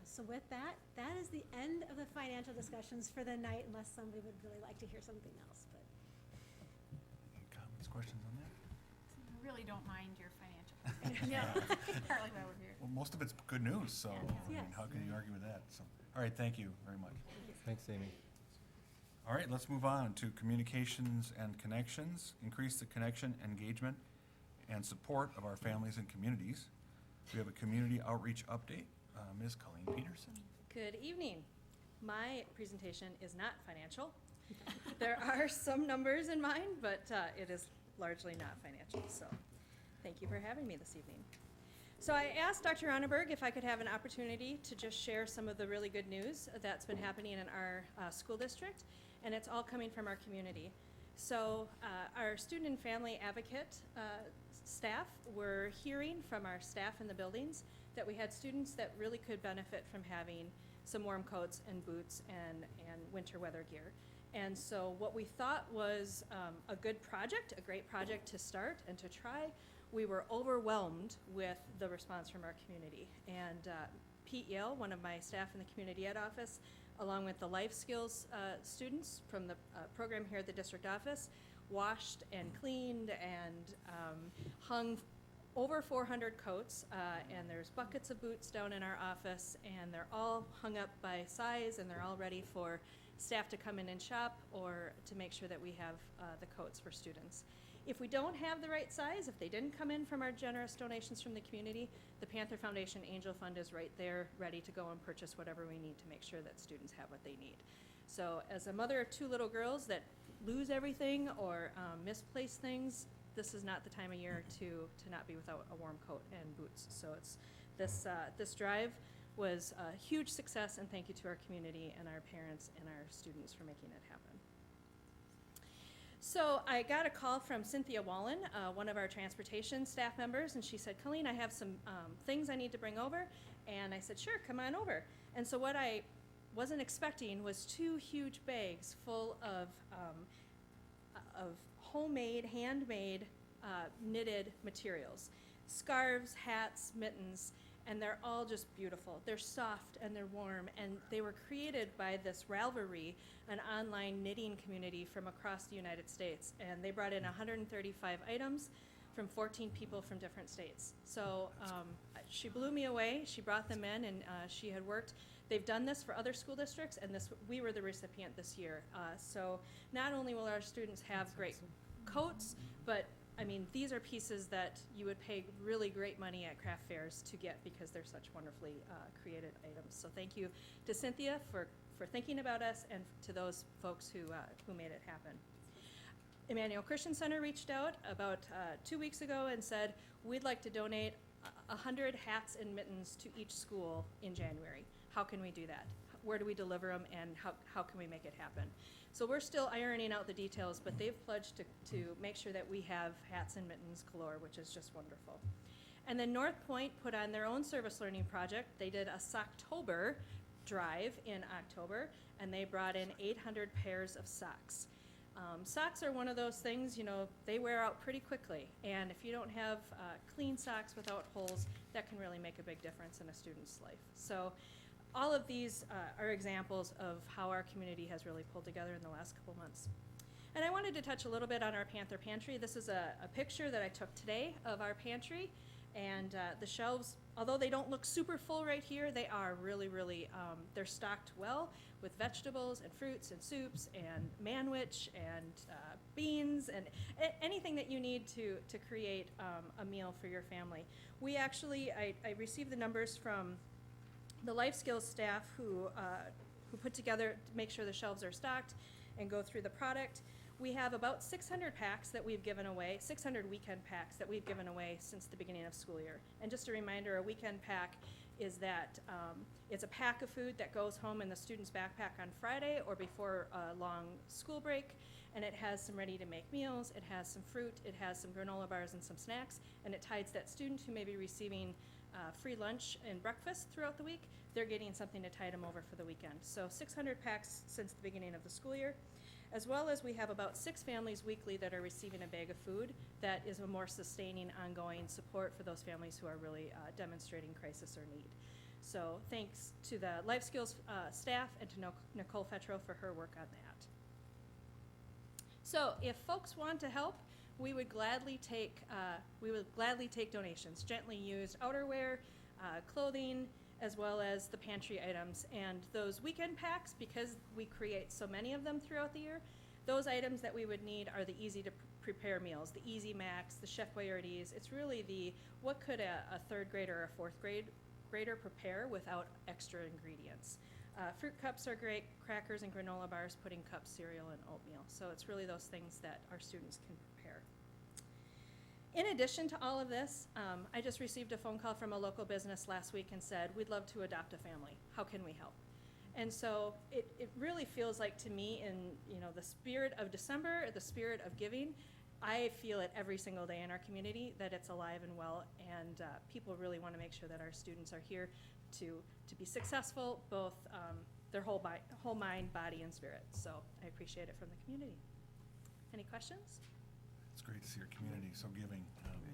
So with that, that is the end of the financial discussions for the night, unless somebody would really like to hear something else. But Any comments, questions on that? I really don't mind your financial presentation. That's partly why we're here. Well, most of it's good news, so, I mean, Yes. how can you argue with that? So, all right, thank you very much. Thanks, Amy. All right, let's move on to communications and connections. Increase the connection, engagement, and support of our families and communities. We have a community outreach update. Ms. Colleen Peterson. Good evening. My presentation is not financial. There are some numbers in mine, but it is largely not financial, so thank you for having me this evening. So I asked Dr. Ronneberg if I could have an opportunity to just share some of the really good news that's been happening in our school district, and it's all coming from our community. So our student and family advocate staff were hearing from our staff in the buildings that we had students that really could benefit from having some warm coats and boots and winter weather gear. And so what we thought was a good project, a great project to start and to try, we were overwhelmed with the response from our community. And Pete Yale, one of my staff in the community ed office, along with the life skills students from the program here at the district office, washed and cleaned and hung over 400 coats, and there's buckets of boots down in our office, and they're all hung up by size, and they're all ready for staff to come in and shop or to make sure that we have the coats for students. If we don't have the right size, if they didn't come in from our generous donations from the community, the Panther Foundation Angel Fund is right there, ready to go and purchase whatever we need to make sure that students have what they need. So as a mother of 2 little girls that lose everything or misplace things, this is not the time of year to not be without a warm coat and boots. So it's this drive was a huge success, and thank you to our community and our parents and our students for making it happen. So I got a call from Cynthia Wallen, one of our transportation staff members, and she said, Colleen, I have some things I need to bring over. And I said, sure, come on over. And so what I wasn't expecting was 2 huge bags full of homemade, handmade, knitted materials. Scarves, hats, mittens, and they're all just beautiful. They're soft and they're warm, and they were created by this Ravelry, an online knitting community from across the United States. And they brought in 135 items from 14 people from different states. So she blew me away. She brought them in, and she had worked. They've done this for other school districts, and we were the recipient this year. So not only will our students have great coats, but I mean, these are pieces that you would pay really great money at craft fairs to get because they're such wonderfully created items. So thank you to Cynthia for thinking about us, and to those folks who made it happen. Emmanuel Christian Center reached out about 2 weeks ago and said, we'd like to donate 100 hats and mittens to each school in January. How can we do that? Where do we deliver them, and how can we make it happen? So we're still ironing out the details, but they've pledged to make sure that we have hats and mittens galore, which is just wonderful. And then North Point put on their own service learning project. They did a Socktober drive in October, and they brought in 800 pairs of socks. Socks are one of those things, you know, they wear out pretty quickly, and if you don't have clean socks without holes, that can really make a big difference in a student's life. So all of these are examples of how our community has really pulled together in the last couple months. And I wanted to touch a little bit on our Panther Pantry. This is a picture that I took today of our pantry, and the shelves, although they don't look super full right here, they are really, really, they're stocked well with vegetables and fruits and soups and manwich and beans and anything that you need to create a meal for your family. We actually, I received the numbers from the life skills staff who put together to make sure the shelves are stocked and go through the product. We have about 600 packs that we've given away, 600 weekend packs that we've given away since the beginning of school year. And just a reminder, a weekend pack is that it's a pack of food that goes home in the student's backpack on Friday or before a long school break, and it has some ready-to-make meals, it has some fruit, it has some granola bars and some snacks, and it ties that student who may be receiving free lunch and breakfast throughout the week. They're getting something to tide them over for the weekend. So 600 packs since the beginning of the school year, as well as we have about 6 families weekly that are receiving a bag of food that is a more sustaining, ongoing support for those families who are really demonstrating crisis or need. So thanks to the Life Skills staff and to Nicole Fetro for her work on that. So if folks want to help, we would gladly take donations, gently used outerwear, clothing, as well as the pantry items. And those weekend packs, because we create so many of them throughout the year, those items that we would need are the easy to prepare meals, the Easy Max, the Chef Boyardee's. It's really the, what could a 3rd grader or a 4th grader prepare without extra ingredients? Fruit cups are great, crackers and granola bars, pudding cups, cereal, and oatmeal. So it's really those things that our students can prepare. In addition to all of this, I just received a phone call from a local business last week and said, we'd love to adopt a family. How can we help? And so it really feels like to me, in the spirit of December, the spirit of giving, I feel it every single day in our community that it's alive and well, and people really want to make sure that our students are here to be successful, both their whole mind, body, and spirit. So I appreciate it from the community. Any questions? It's great to see your community so giving.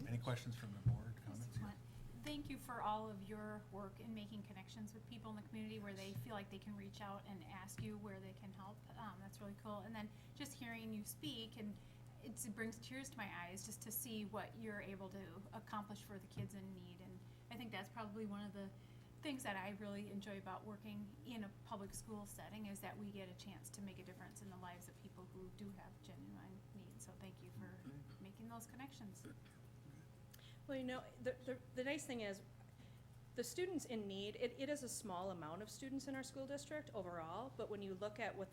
Any questions from the board, comments? Just one. Thank you for all of your work in making connections with people in the community where they feel like they can reach out and ask you where they can help. That's really cool. And then just hearing you speak, and it brings tears to my eyes just to see what you're able to accomplish for the kids in need. And I think that's probably one of the things that I really enjoy about working in a public school setting, is that we get a chance to make a difference in the lives of people who do have genuine needs. So thank you for making those connections. Well, the nice thing is, the students in need, it is a small amount of students in our school district overall, but when you look at what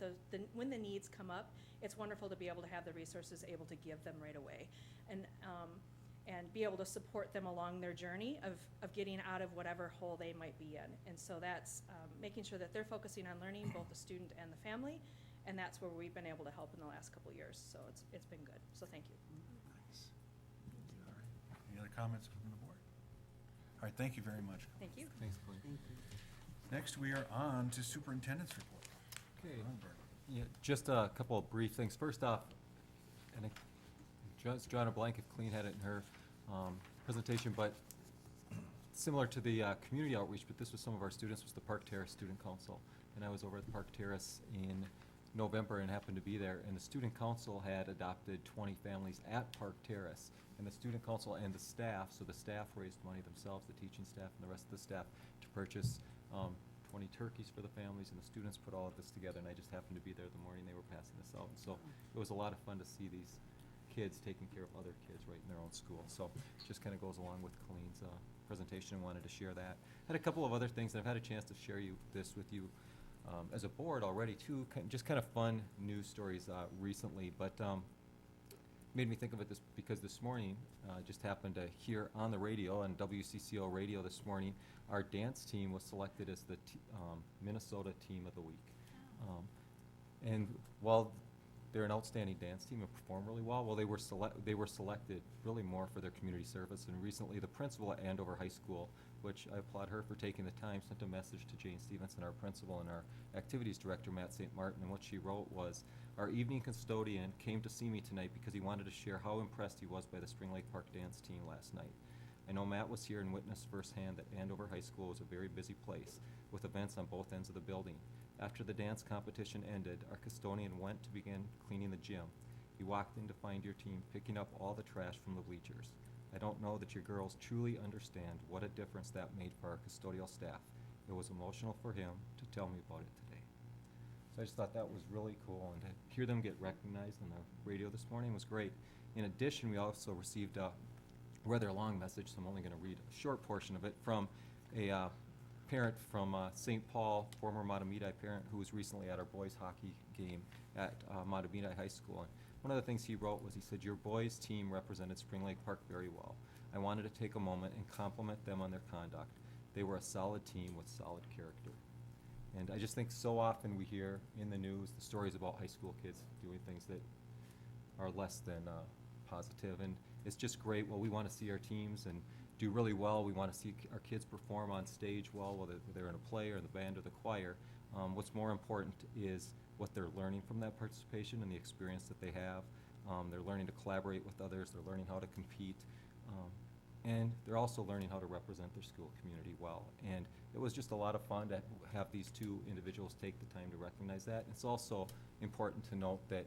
when the needs come up, it's wonderful to be able to have the resources able to give them right away. And be able to support them along their journey of getting out of whatever hole they might be in. And so that's making sure that they're focusing on learning, both the student and the family, and that's where we've been able to help in the last couple of years. So it's been good, so thank you. Nice. All right. Any other comments from the board? All right, thank you very much. Thank you. Thanks, Colleen. Next, we are on to superintendent's report. Okay. Ronberg. Yeah, just a couple of brief things. First off, and just drawing a blank if Colleen had it in her presentation, but similar to the community outreach, but this was some of our students, was the Park Terrace Student Council. And I was over at the Park Terrace in November and happened to be there. And the Student Council had adopted 20 families at Park Terrace. And the Student Council and the staff, so the staff raised money themselves, the teaching staff and the rest of the staff, to purchase 20 turkeys for the families, and the students put all of this together, and I just happened to be there the morning they were passing this out. And so it was a lot of fun to see these kids taking care of other kids right in their own school. So it just kind of goes along with Colleen's presentation, and wanted to share that. Had a couple of other things, and I've had a chance to share this with you as a board already too, just kind of fun news stories recently, but made me think of it because this morning, just happened to hear on the radio, on WCCO radio this morning, our dance team was selected as the Minnesota Team of the Week. And while they're an outstanding dance team and perform really well, they were selected really more for their community service. And recently, the principal at Andover High School, which I applaud her for taking the time, sent a message to Jane Stevenson, our principal, and our activities director, Matt St. Martin. And what she wrote was, "Our evening custodian came to see me tonight because he wanted to share how impressed he was by the Spring Lake Park dance team last night. I know Matt was here and witnessed firsthand that Andover High School was a very busy place, with events on both ends of the building. After the dance competition ended, our custodian went to begin cleaning the gym. He walked in to find your team picking up all the trash from the bleachers. I don't know that your girls truly understand what a difference that made for our custodial staff. It was emotional for him to tell me about it today." So I just thought that was really cool, and to hear them get recognized on the radio this morning was great. In addition, we also received a rather long message, so I'm only going to read a short portion of it, from a parent from St. Paul, former Matamidi parent, who was recently at our boys hockey game at Matamidi High School. And one of the things he wrote was, he said, "Your boys' team represented Spring Lake Park very well. I wanted to take a moment and compliment them on their conduct. They were a solid team with solid character." And I just think so often we hear in the news the stories about high school kids doing things that are less than positive. And it's just great. Well, we want to see our teams and do really well. We want to see our kids perform on stage well, whether they're in a play or in the band or the choir. What's more important is what they're learning from that participation and the experience that they have. They're learning to collaborate with others. They're learning how to compete. And they're also learning how to represent their school community well. And it was just a lot of fun to have these two individuals take the time to recognize that. It's also important to note that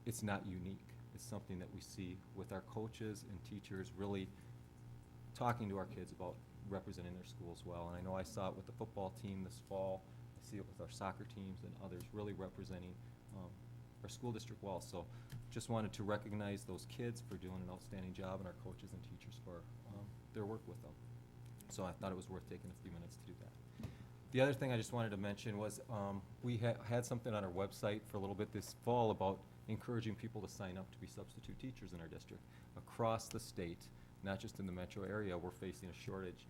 it's not unique. It's something that we see with our coaches and teachers really talking to our kids about representing their schools well. And I know I saw it with the football team this fall. I see it with our soccer teams and others, really representing our school district well. So just wanted to recognize those kids for doing an outstanding job, and our coaches and teachers for their work with them. So I thought it was worth taking a few minutes to do that. The other thing I just wanted to mention was we had something on our website for a little bit this fall about encouraging people to sign up to be substitute teachers in our district. Across the state, not just in the metro area, we're facing a shortage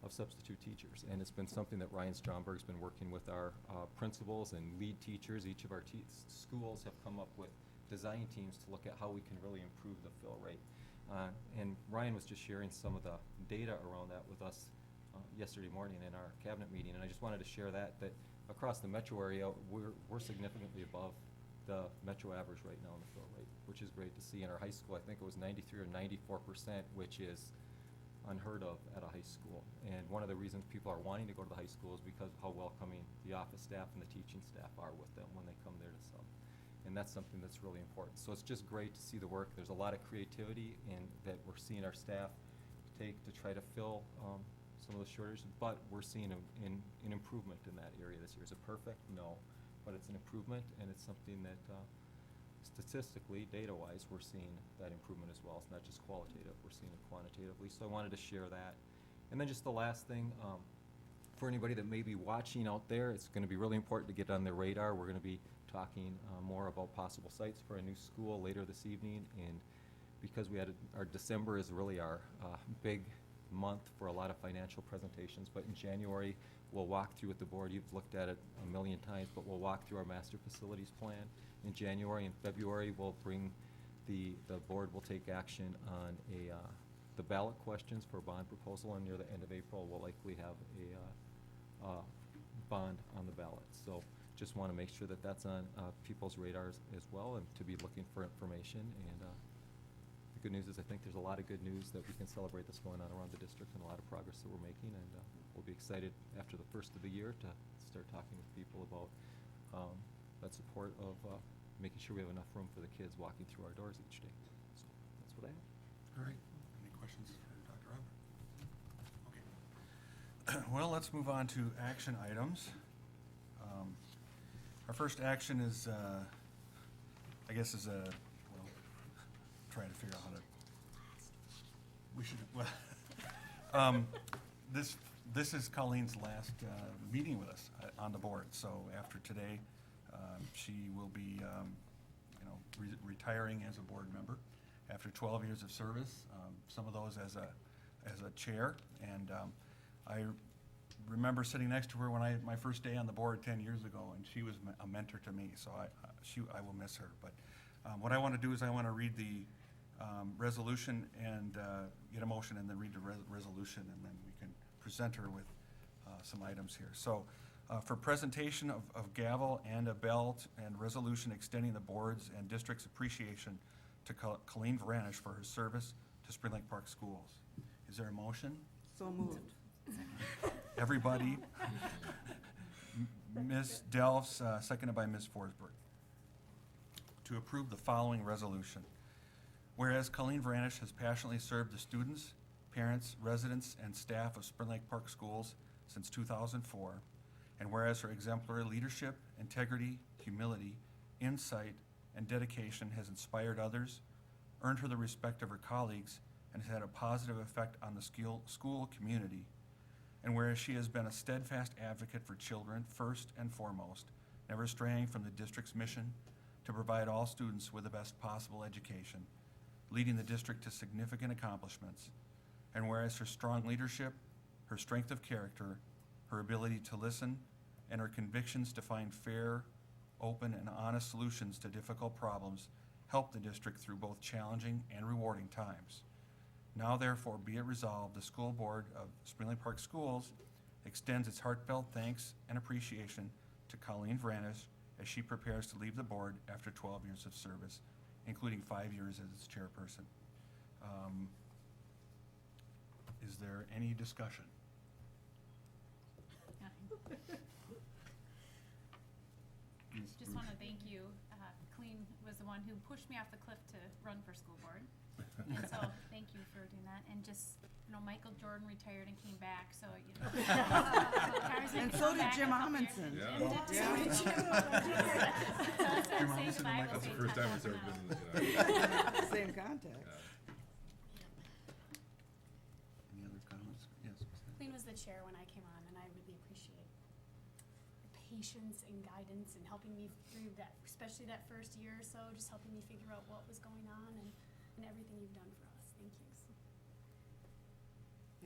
of substitute teachers. And it's been something that Ryan Stromberg's been working with our principals and lead teachers. Each of our schools have come up with design teams to look at how we can really improve the fill rate. And Ryan was just sharing some of the data around that with us yesterday morning in our cabinet meeting. And I just wanted to share that across the metro area, we're significantly above the metro average right now in the fill rate, which is great to see. In our high school, I think it was 93 or 94%, which is unheard of at a high school. And one of the reasons people are wanting to go to the high school is because of how welcoming the office staff and the teaching staff are with them when they come there to sub. And that's something that's really important. So it's just great to see the work. There's a lot of creativity that we're seeing our staff take to try to fill some of the shortages, but we're seeing an improvement in that area this year. Is it perfect? No. But it's an improvement, and it's something that statistically, data-wise, we're seeing that improvement as well. It's not just qualitative, we're seeing it quantitatively. So I wanted to share that. And then just the last thing, for anybody that may be watching out there, it's going to be really important to get on their radar. We're going to be talking more about possible sites for a new school later this evening. And because we had our December is really our big month for a lot of financial presentations, but in January, we'll walk through with the board. You've looked at it a million times, but we'll walk through our master facilities plan in January. In February, we'll bring the board will take action on the ballot questions for a bond proposal, and near the end of April, we'll likely have a bond on the ballot. So just want to make sure that that's on people's radars as well, and to be looking for information. And the good news is I think there's a lot of good news that we can celebrate that's going on around the district, and a lot of progress that we're making. And we'll be excited after the first of the year to start talking with people about that support of making sure we have enough room for the kids walking through our doors each day. So that's what I have. All right. Any questions for Dr. Robert? Okay. Well, let's move on to action items. Our first action is, I guess, trying to figure out how to. We should. Well, this is Colleen's last meeting with us on the board. So after today, she will be, retiring as a board member after 12 years of service. Some of those as a chair, and I remember sitting next to her when my first day on the board 10 years ago, and she was a mentor to me. So I will miss her. But what I want to do is I want to read the resolution and get a motion, and then read the resolution, and then we can present her with some items here. So for presentation of gavel and a belt and resolution extending the board's and district's appreciation to Colleen Varanish for her service to Spring Lake Park Schools. Is there a motion? So moved. Everybody. Ms. Delphs, seconded by Ms. Forsberg. To approve the following resolution. Whereas Colleen Varanish has passionately served the students, parents, residents, and staff of Spring Lake Park Schools since 2004, and whereas her exemplary leadership, integrity, humility, insight, and dedication has inspired others, earned her the respect of her colleagues, and has had a positive effect on the school community, and whereas she has been a steadfast advocate for children first and foremost, never straying from the district's mission to provide all students with the best possible education, leading the district to significant accomplishments, and whereas her strong leadership, her strength of character, her ability to listen, and her convictions to find fair, open, and honest solutions to difficult problems help the district through both challenging and rewarding times. Now therefore be it resolved, the school board of Spring Lake Park Schools extends its heartfelt thanks and appreciation to Colleen Varanish as she prepares to leave the board after 12 years of service, including 5 years as its chairperson. Is there any discussion? Just want to thank you. Colleen was the one who pushed me off the cliff to run for school board. And so, thank you for doing that. And just, Michael Jordan retired and came back, so, And so did Jim Amundsen. Yeah. So let's say goodbye. We'll That's say the first time tough it's ever luck been, now. Same context. Any other comments? Yes. Colleen was the chair when I came on, and I really appreciate the patience and guidance and helping me through that, especially that first year or so, just helping me figure out what was going on and everything you've done for us. Thank you.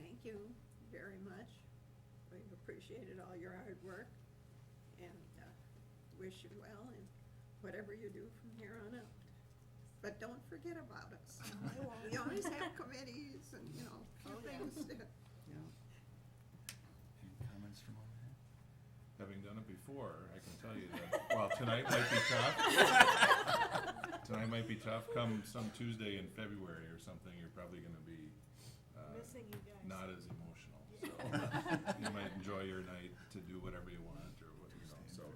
Thank you very much. We've appreciated all your hard work and wish you well in whatever you do from here on out. But don't forget about us. I won't. We always have committees and, things to. Any comments from over here? Having done it before, I can tell you that, well, tonight might be tough. Tonight might be tough. Come some Tuesday in February or something, you're probably gonna be, Missing you guys. not as emotional. So you might enjoy your night to do whatever you want, or what, so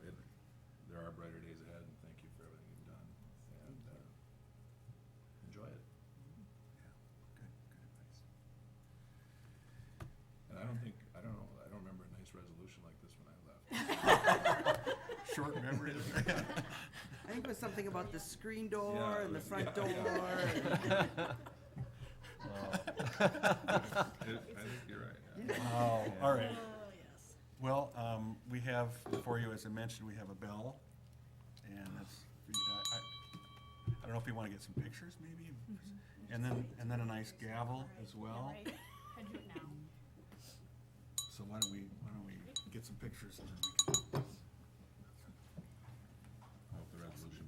there are brighter days ahead, and thank you for everything you've done. And, enjoy it. Yeah, good advice. And I don't remember a nice resolution like this when I left. Short memory. I think it was something about the screen door Yeah, and the right. front Yeah, door. yeah. I think you're right, yeah. Oh, all right. Oh, yes. Well, we have, before you, as I mentioned, we have a bell, and that's, I don't know if you want to get some pictures, maybe? And then a nice gavel as well. Right, I'd do it now. So why don't we get some pictures and then we can. I hope the resolution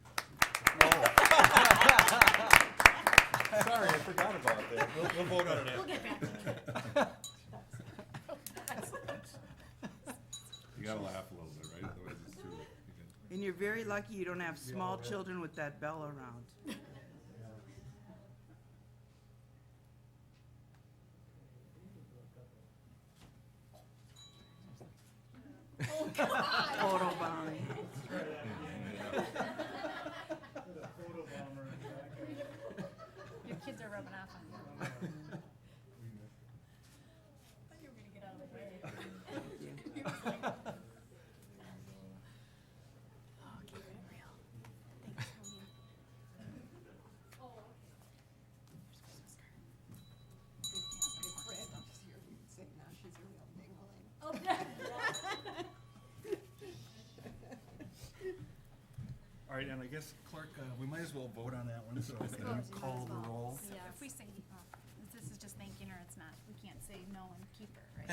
Sorry, I forgot about that. We'll vote on it We'll get back to it. You gotta laugh a little bit, right? Otherwise it's too, you can. And you're very lucky you don't have small children with that bell around. Photo bombing. Your kids are rubbing off on you. I thought you were gonna get out of the way. Oh, keep it real. Thanks, Tony. Say now she's a real ding-a-ling. Oh, All right, and I guess, Clerk, we might as well vote on that one, so Let's go. call the roll. So if we say, this is just thanking her, it's not, we can't say no and keep her, right?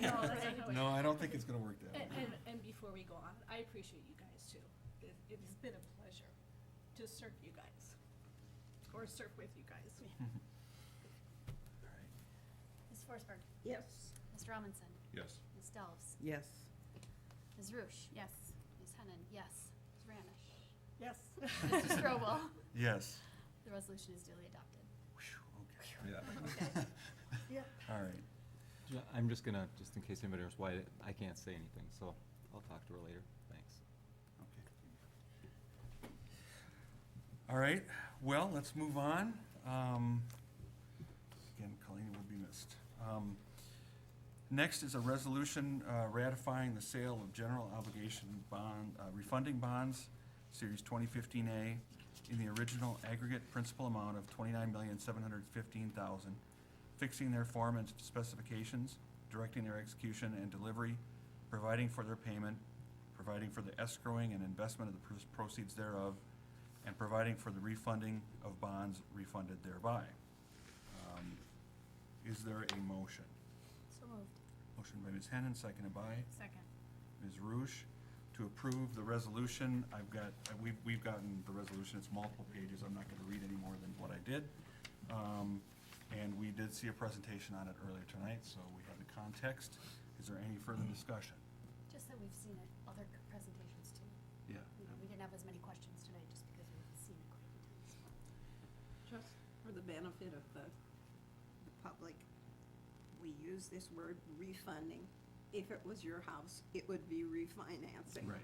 No, that's not how it No, I don't think it's gonna work that way. And before we go on, I appreciate you guys too. It has been a pleasure to serve you guys, or serve with you guys. All right. Ms. Forsberg, Yes. Mr. Amundson, Yes. Ms. Delves, Yes. Ms. Roosh, yes, Ms. Hennan, yes, Ms. Ranish, Yes. Mr. Strobel. Yes. The resolution is duly adopted. Whew, okay. Yeah. All right. I'm just gonna, just in case anybody knows why, I can't say anything, so I'll talk to her later. Thanks. Okay. All right, well, let's move on. Again, Colleen will be missed. Next is a resolution ratifying the sale of general obligation bond, refunding bonds, Series 2015A, in the original aggregate principal amount of $29,715,000, fixing their form and specifications, directing their execution and delivery, providing for their payment, providing for the escrowing and investment of the proceeds thereof, and providing for the refunding of bonds refunded thereby. Is there a motion? So moved. Motion by Ms. Hennan, seconded by Second. Ms. Roosh to approve the resolution. We've gotten the resolution, it's multiple pages, I'm not gonna read any more than what I did. And we did see a presentation on it earlier tonight, so we have the context. Is there any further discussion? Just that we've seen it, other presentations too. Yeah. You know, we didn't have as many questions today just because we've seen it quite a few times. Just for the benefit of the public, we use this word refunding. If it was your house, it would be refinancing. Right.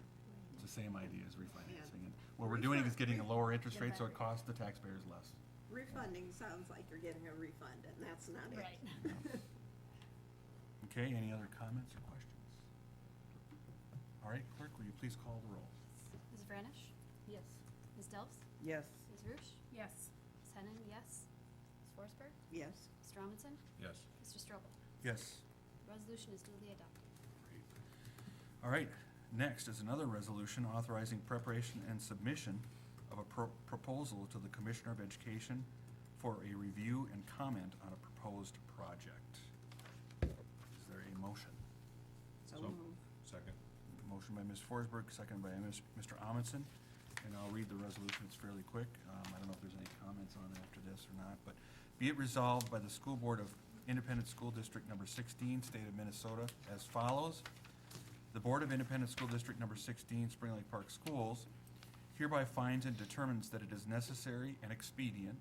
It's the same idea as refinancing. And what we're doing is getting a lower interest rate, so it costs the taxpayers less. Refunding sounds like you're getting a refund, and that's not it. Right. Okay, any other comments or questions? All right, Clerk, will you please call the roll? Ms. Vranish? Yes. Ms. Delves? Yes. Ms. Roosh? Yes. Ms. Hennan, yes. Ms. Forsberg? Yes. Mr. Amundson? Yes. Mr. Strobel? Yes. The resolution is duly adopted. All right, next is another resolution authorizing preparation and submission of a proposal to the Commissioner of Education for a review and comment on a proposed project. Is there a motion? So So- move. Second. Motion by Ms. Forsberg, seconded by Mr. Amundson, and I'll read the resolution, it's fairly quick. I don't know if there's any comments on it after this or not, but be it resolved by the School Board of Independent School District Number 16, State of Minnesota, as follows. The Board of Independent School District Number 16, Spring Lake Park Schools, hereby finds and determines that it is necessary and expedient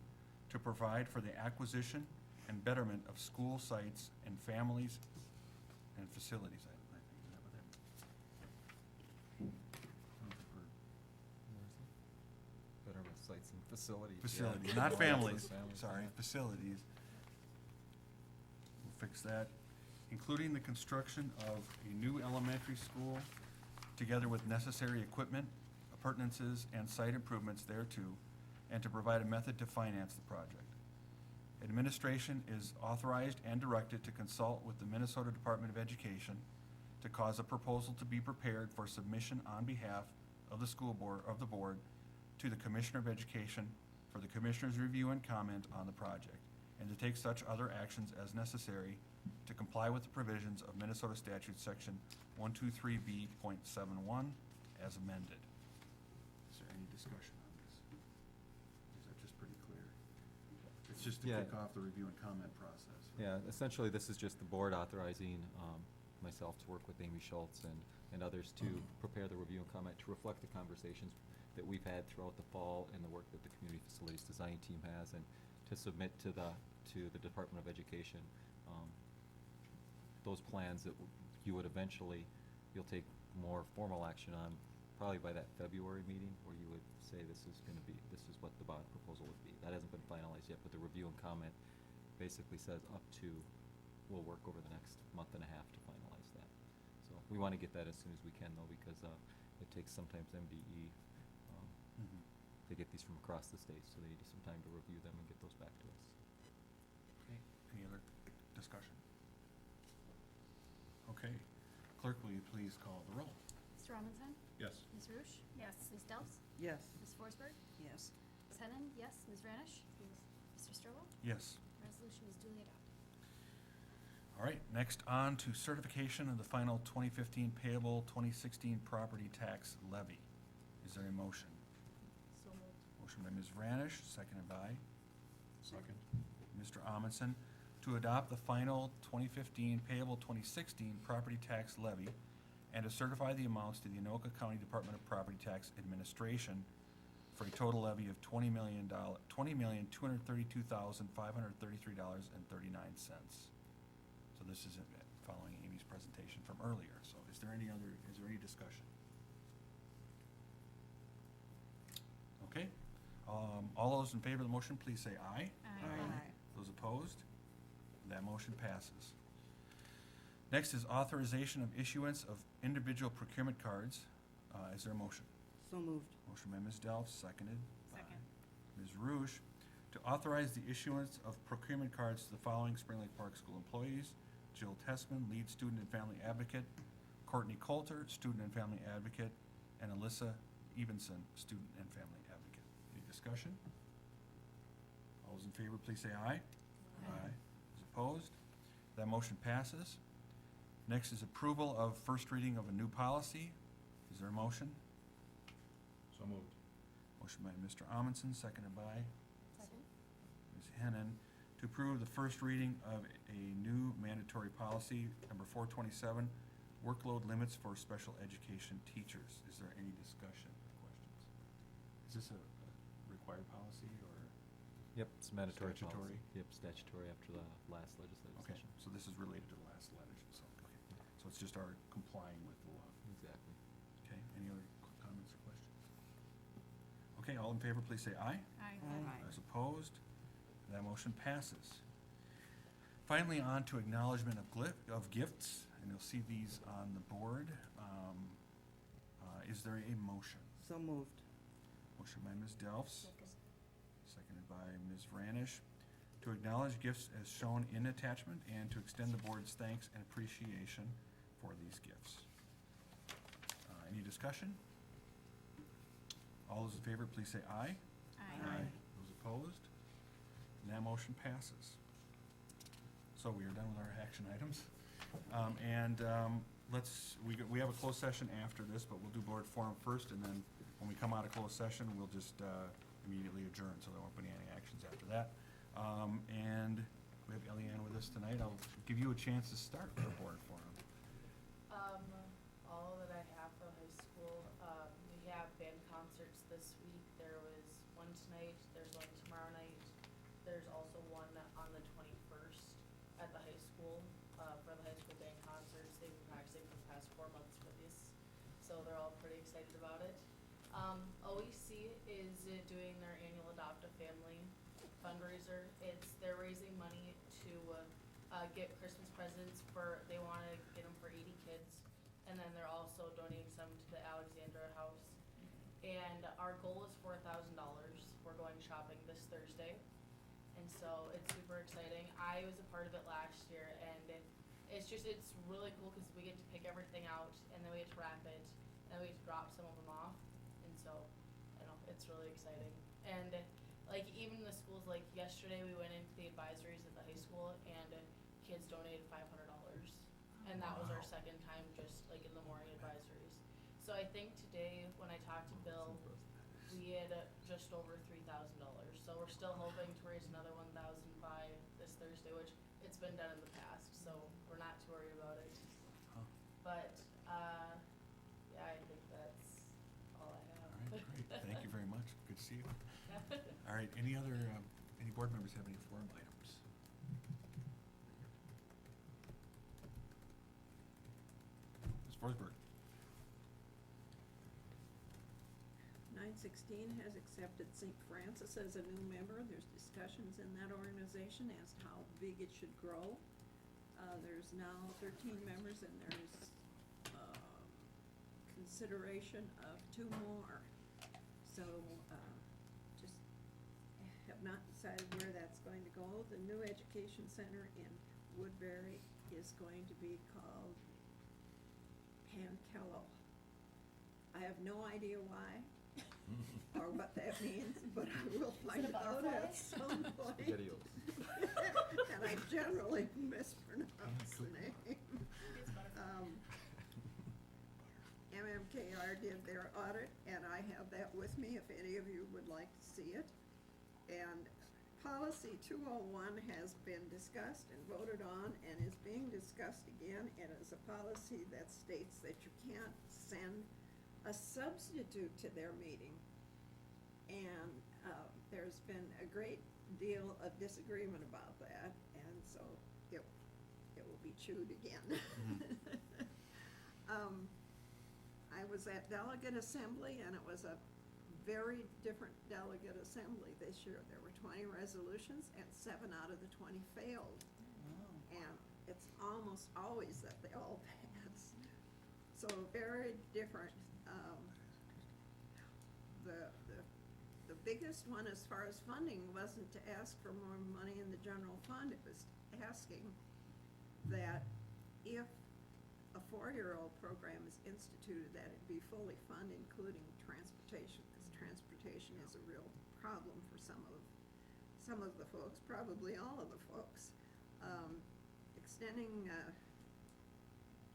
to provide for the acquisition and betterment of school sites and families and facilities, I think, is that what that? Better with sites and facilities. yeah. Facilities, not families, sorry, facilities. We'll fix that. Including the construction of a new elementary school, together with necessary equipment, a appurtenances and site improvements thereto, and to provide a method to finance the project. Administration is authorized and directed to consult with the Minnesota Department of Education to cause a proposal to be prepared for submission on behalf of the board to the Commissioner of Education for the Commissioner's review and comment on the project, and to take such other actions as necessary to comply with the provisions of Minnesota Statute Section 123B.71 as amended. Is there any discussion on this? Is that just pretty clear? It's just to Yeah. kick off the review and comment process. Yeah, essentially, this is just the board authorizing myself to work with Amy Schultz and others to prepare the review and comment to reflect the conversations that we've had throughout the fall and the work that the Community Facilities Design Team has, and to submit to the Department of Education those plans that you would eventually, you'll take more formal action on probably by that February meeting, where you would say this is what the bond proposal would be. That hasn't been finalized yet, but the review and comment basically says up to, we'll work over the next month and a half to finalize that. So we want to get that as soon as we can, though, because it takes sometimes MDE to get these from across the state, so they need some time to review them and get those back to us. Okay, any other discussion? Okay, clerk, will you please call the roll? Mr. Robinson? Yes. Ms. Ruch? Yes. Ms. Delps? Yes. Ms. Forsberg? Yes. Ms. Hennon? Yes. Ms. Ranish? Yes. Mr. Strobel? Yes. Resolution is duly adopted. All right, next on to certification of the final 2015 payable 2016 property tax levy. Is there a motion? So moved. Motion by Ms. Ranish, seconded by Second. Mr. Amundson, to adopt the final 2015 payable 2016 property tax levy and to certify the amounts to the Anoka County Department of Property Tax Administration for a total levy of $20,232,533.39. So this is following Amy's presentation from earlier. So is there any discussion? Okay, all those in favor of the motion, please say aye. Aye. Those opposed? That motion passes. Next is authorization of issuance of individual procurement cards. Is there a motion? So moved. Motion by Ms. Delph, seconded by Second. Ms. Rouge, to authorize the issuance of procurement cards to the following Spring Lake Park School employees: Jill Tessman, lead student and family advocate; Courtney Coulter, student and family advocate; and Alyssa Evenson, student and family advocate. Any discussion? All those in favor, please say aye. Aye. Those opposed? That motion passes. Next is approval of first reading of a new policy. Is there a motion? So moved. Motion by Mr. Amundson, seconded by Second. Ms. Hennon, to approve the first reading of a new mandatory policy, number 427, workload limits for special education teachers. Is there any discussion or questions? Is this a required policy or? Yep, it's mandatory policy. Statutory? Yep, statutory after the last legislative Okay, session. so this is related to the last legislation, so, okay. So it's just our complying with the law. Exactly. Okay, any other comments or questions? Okay, all in favor, please say aye. Aye. Aye. Those opposed, that motion passes. Finally, on to acknowledgement of gifts, and you'll see these on the board. Is there a motion? So moved. Motion by Ms. Delphs, seconded by Ms. Ranish, to acknowledge gifts as shown in attachment and to extend the board's thanks and appreciation for these gifts. Any discussion? All those in favor, please say aye. Aye. Those opposed? And that motion passes. So we are done with our action items. We have a closed session after this, but we'll do board forum first, and then when we come out of closed session, we'll just immediately adjourn, so there won't be any actions after that. And we have Eliane with us tonight. I'll give you a chance to start our board forum. All that I have for high school, we have band concerts this week. There was one tonight, there's one tomorrow night. There's also one on the 21st at the high school, for the high school band concerts. They've been practicing for the past 4 months for this, so they're all pretty excited about it. OEC is doing their annual Adopt a Family fundraiser. They're raising money to get Christmas presents they want to get them for 80 kids. And then they're also donating some to the Alexandra House. And our goal is $4,000. We're going shopping this Thursday. And so it's super exciting. I was a part of it last year, and it's really cool because we get to pick everything out, and then we get to wrap it, and then we get to drop some of them off. And so, it's really exciting. And like even the schools, like yesterday we went into the advisories at the high school, and kids donated $500. And that was our second time just like in the morning advisories. So I think today, when I talked to Bill, we had just over $3,000. So we're still hoping to raise another 1,000 by this Thursday, which it's been done in the past, so we're not too worried about it. Huh. But, yeah, I think that's all I have. All right, great. Thank you very much. Good to see you. All right, any board members have any forum items? Ms. Forsberg. 916 has accepted St. Francis as a new member. There's discussions in that organization as to how big it should grow. There's now 13 members, and there's consideration of 2 more. So just have not decided where that's going to go. The new education center in Woodbury is going to be called Pankello. I have no idea why or what that means, but I will find out at some point. SpaghettiOs. And I generally mispronounce the name. MMKR did their audit, and I have that with me if any of you would like to see it. And policy 201 has been discussed and voted on and is being discussed again. It is a policy that states that you can't send a substitute to their meeting. And there's been a great deal of disagreement about that, and so it will be chewed again. I was at delegate assembly, and it was a very different delegate assembly this year. There were 20 resolutions, and 7 out of the 20 failed. And it's almost always that they all pass. So very different. The biggest one as far as funding wasn't to ask for more money in the general fund. It was asking that if a 4-year-old program is instituted, that it be fully funded, including transportation, because transportation is a real problem for some of the folks, probably all of the folks. Extending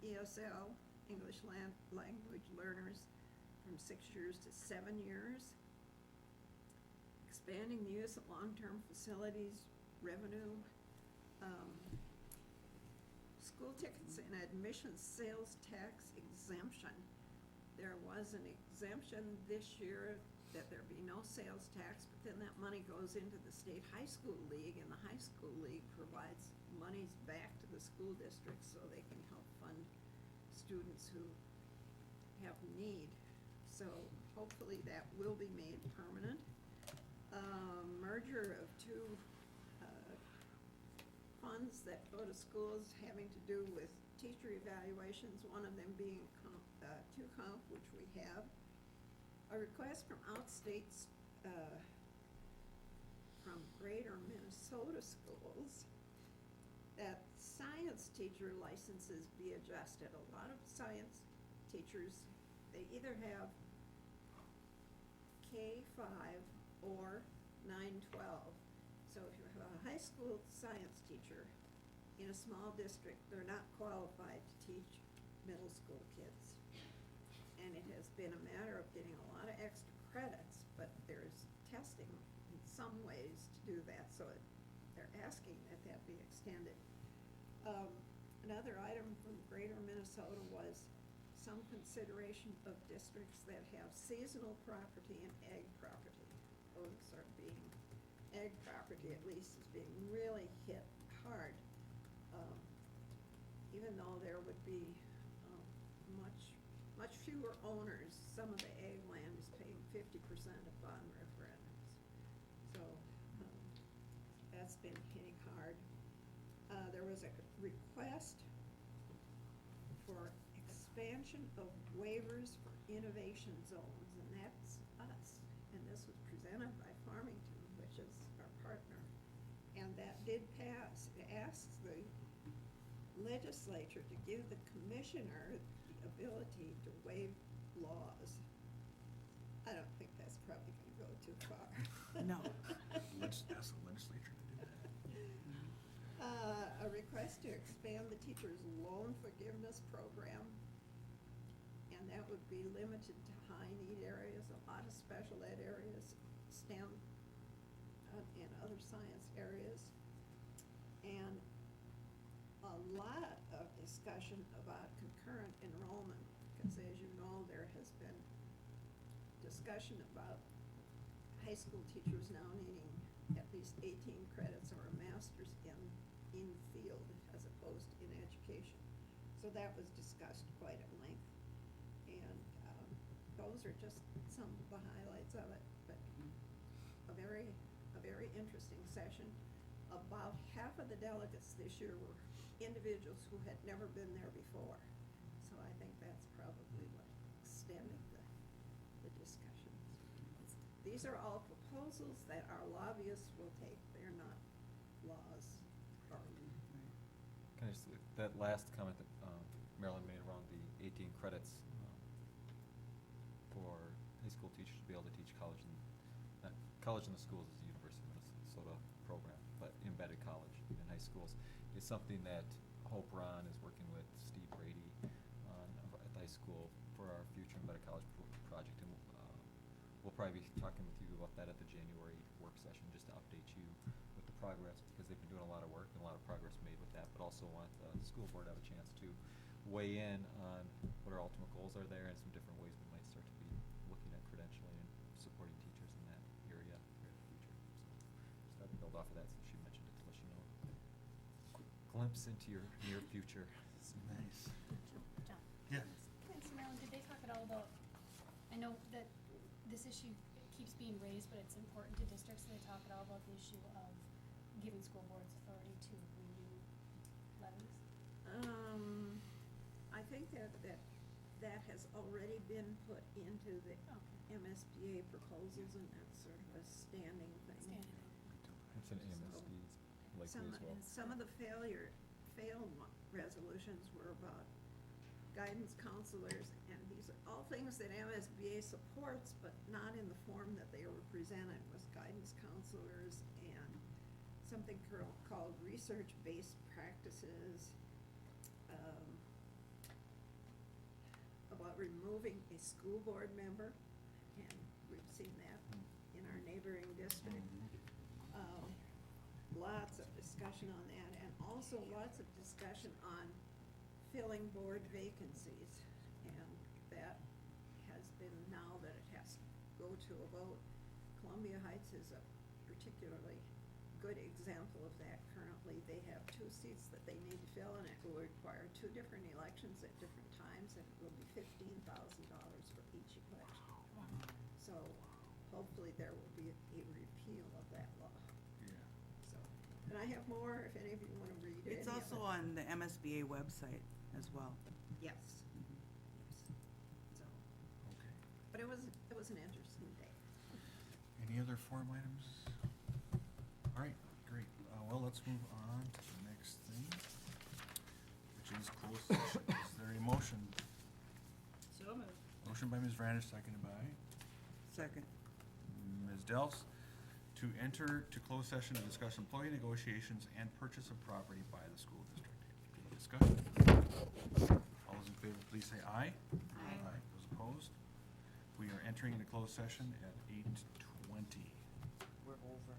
ESL, English language learners, from 6 years to 7 years. Expanding the use of long-term facilities revenue. School tickets and admissions sales tax exemption. There was an exemption this year that there be no sales tax, but then that money goes into the state high school league, and the high school league provides monies back to the school districts so they can help fund students who have need. So hopefully that will be made permanent. Merger of 2 funds that go to schools having to do with teacher evaluations, one of them being QComp, which we have. A request from outstates, from Greater Minnesota schools, that science teacher licenses be adjusted. A lot of science teachers, they either have K-5 or 9-12. So if you have a high school science teacher in a small district, they're not qualified to teach middle school kids. And it has been a matter of getting a lot of extra credits, but there's testing in some ways to do that, so they're asking that that be extended. Another item from Greater Minnesota was some consideration of districts that have seasonal property and ag property. Those are being, ag property at least is being really hit hard. Even though there would be much fewer owners, some of the ag land is paying 50% of bond referendums. So that's been hitting hard. There was a request for expansion of waivers for innovation zones, and that's presented by Farmington, which is our partner. And that did pass. It asks the legislature to give the commissioner the ability to waive laws. I don't think that's probably gonna go too far. No. Let's ask the legislature to do that. A request to expand the teacher's loan forgiveness program, and that would be limited to high need areas, a lot of special ed areas, STEM, and other science areas. And a lot of discussion about concurrent enrollment, because as you know, there has been discussion about high school teachers now needing at least 18 credits or a master's in field as opposed to in education. So that was discussed quite at length. And those are just some of the highlights of it, but a very interesting session. About half of the delegates this year were individuals who had never been there before. So I think that's probably what extended the discussions. These are all proposals that our lobbyists will take. They're not laws. Can I just, that last comment that Marilyn made around the 18 credits for high school teachers to be able to teach college in the schools is the University of Minnesota program, but embedded college in high schools is something that Hope Ron is working with Steve Brady on at the high school for our future embedded college project, and we'll probably be talking with you about that at the January work session, just to update you with the progress, because they've been doing a lot of work and a lot of progress made with that, but also want the school board to have a chance to weigh in on what our ultimate goals are there and some different ways we might start to be looking at credentialing and supporting teachers in that area here in the future. So just to build off of that, since she mentioned it, to let you know. Glimpse into your near future. Nice. John? Yeah. Thanks, Marilyn. Did they talk at all about, I know that this issue keeps being raised, but it's important to districts. Did they talk at all about the issue of giving school boards authority to renew levies? I think that has already been put into the MSBA proposals, and that's sort of a standing thing. It's an MSD likely as well. Some of the failed resolutions were about guidance counselors, and these are all things that MSBA supports, but not in the form that they were presented, was guidance counselors and something called research-based practices, about removing a school board member, and we've seen that in our neighboring district. Lots of discussion on that, and also lots of discussion on filling board vacancies. And that has been, now that it has to go to a vote, Columbia Heights is a particularly good example of that. Currently, they have 2 seats that they need to fill, and it will require 2 different elections at different times, and it will be $15,000 for each election. So hopefully there will be a repeal of that law. Yeah. So, and I have more if any of you want to read it. It's also on the MSBA website as well. Yes. Yes. So, Okay. but it was an interesting day. Any other forum items? All right, great. Well, let's move on to the next thing, which is closed session. Is there a motion? So moved. Motion by Ms. Vranish, seconded by Second. Ms. Dels, to enter to closed session to discuss employee negotiations and purchase of property by the school district. Any discussion? All those in favor, please say aye. Aye. Those opposed? We are entering into closed session at 8:20. We're over.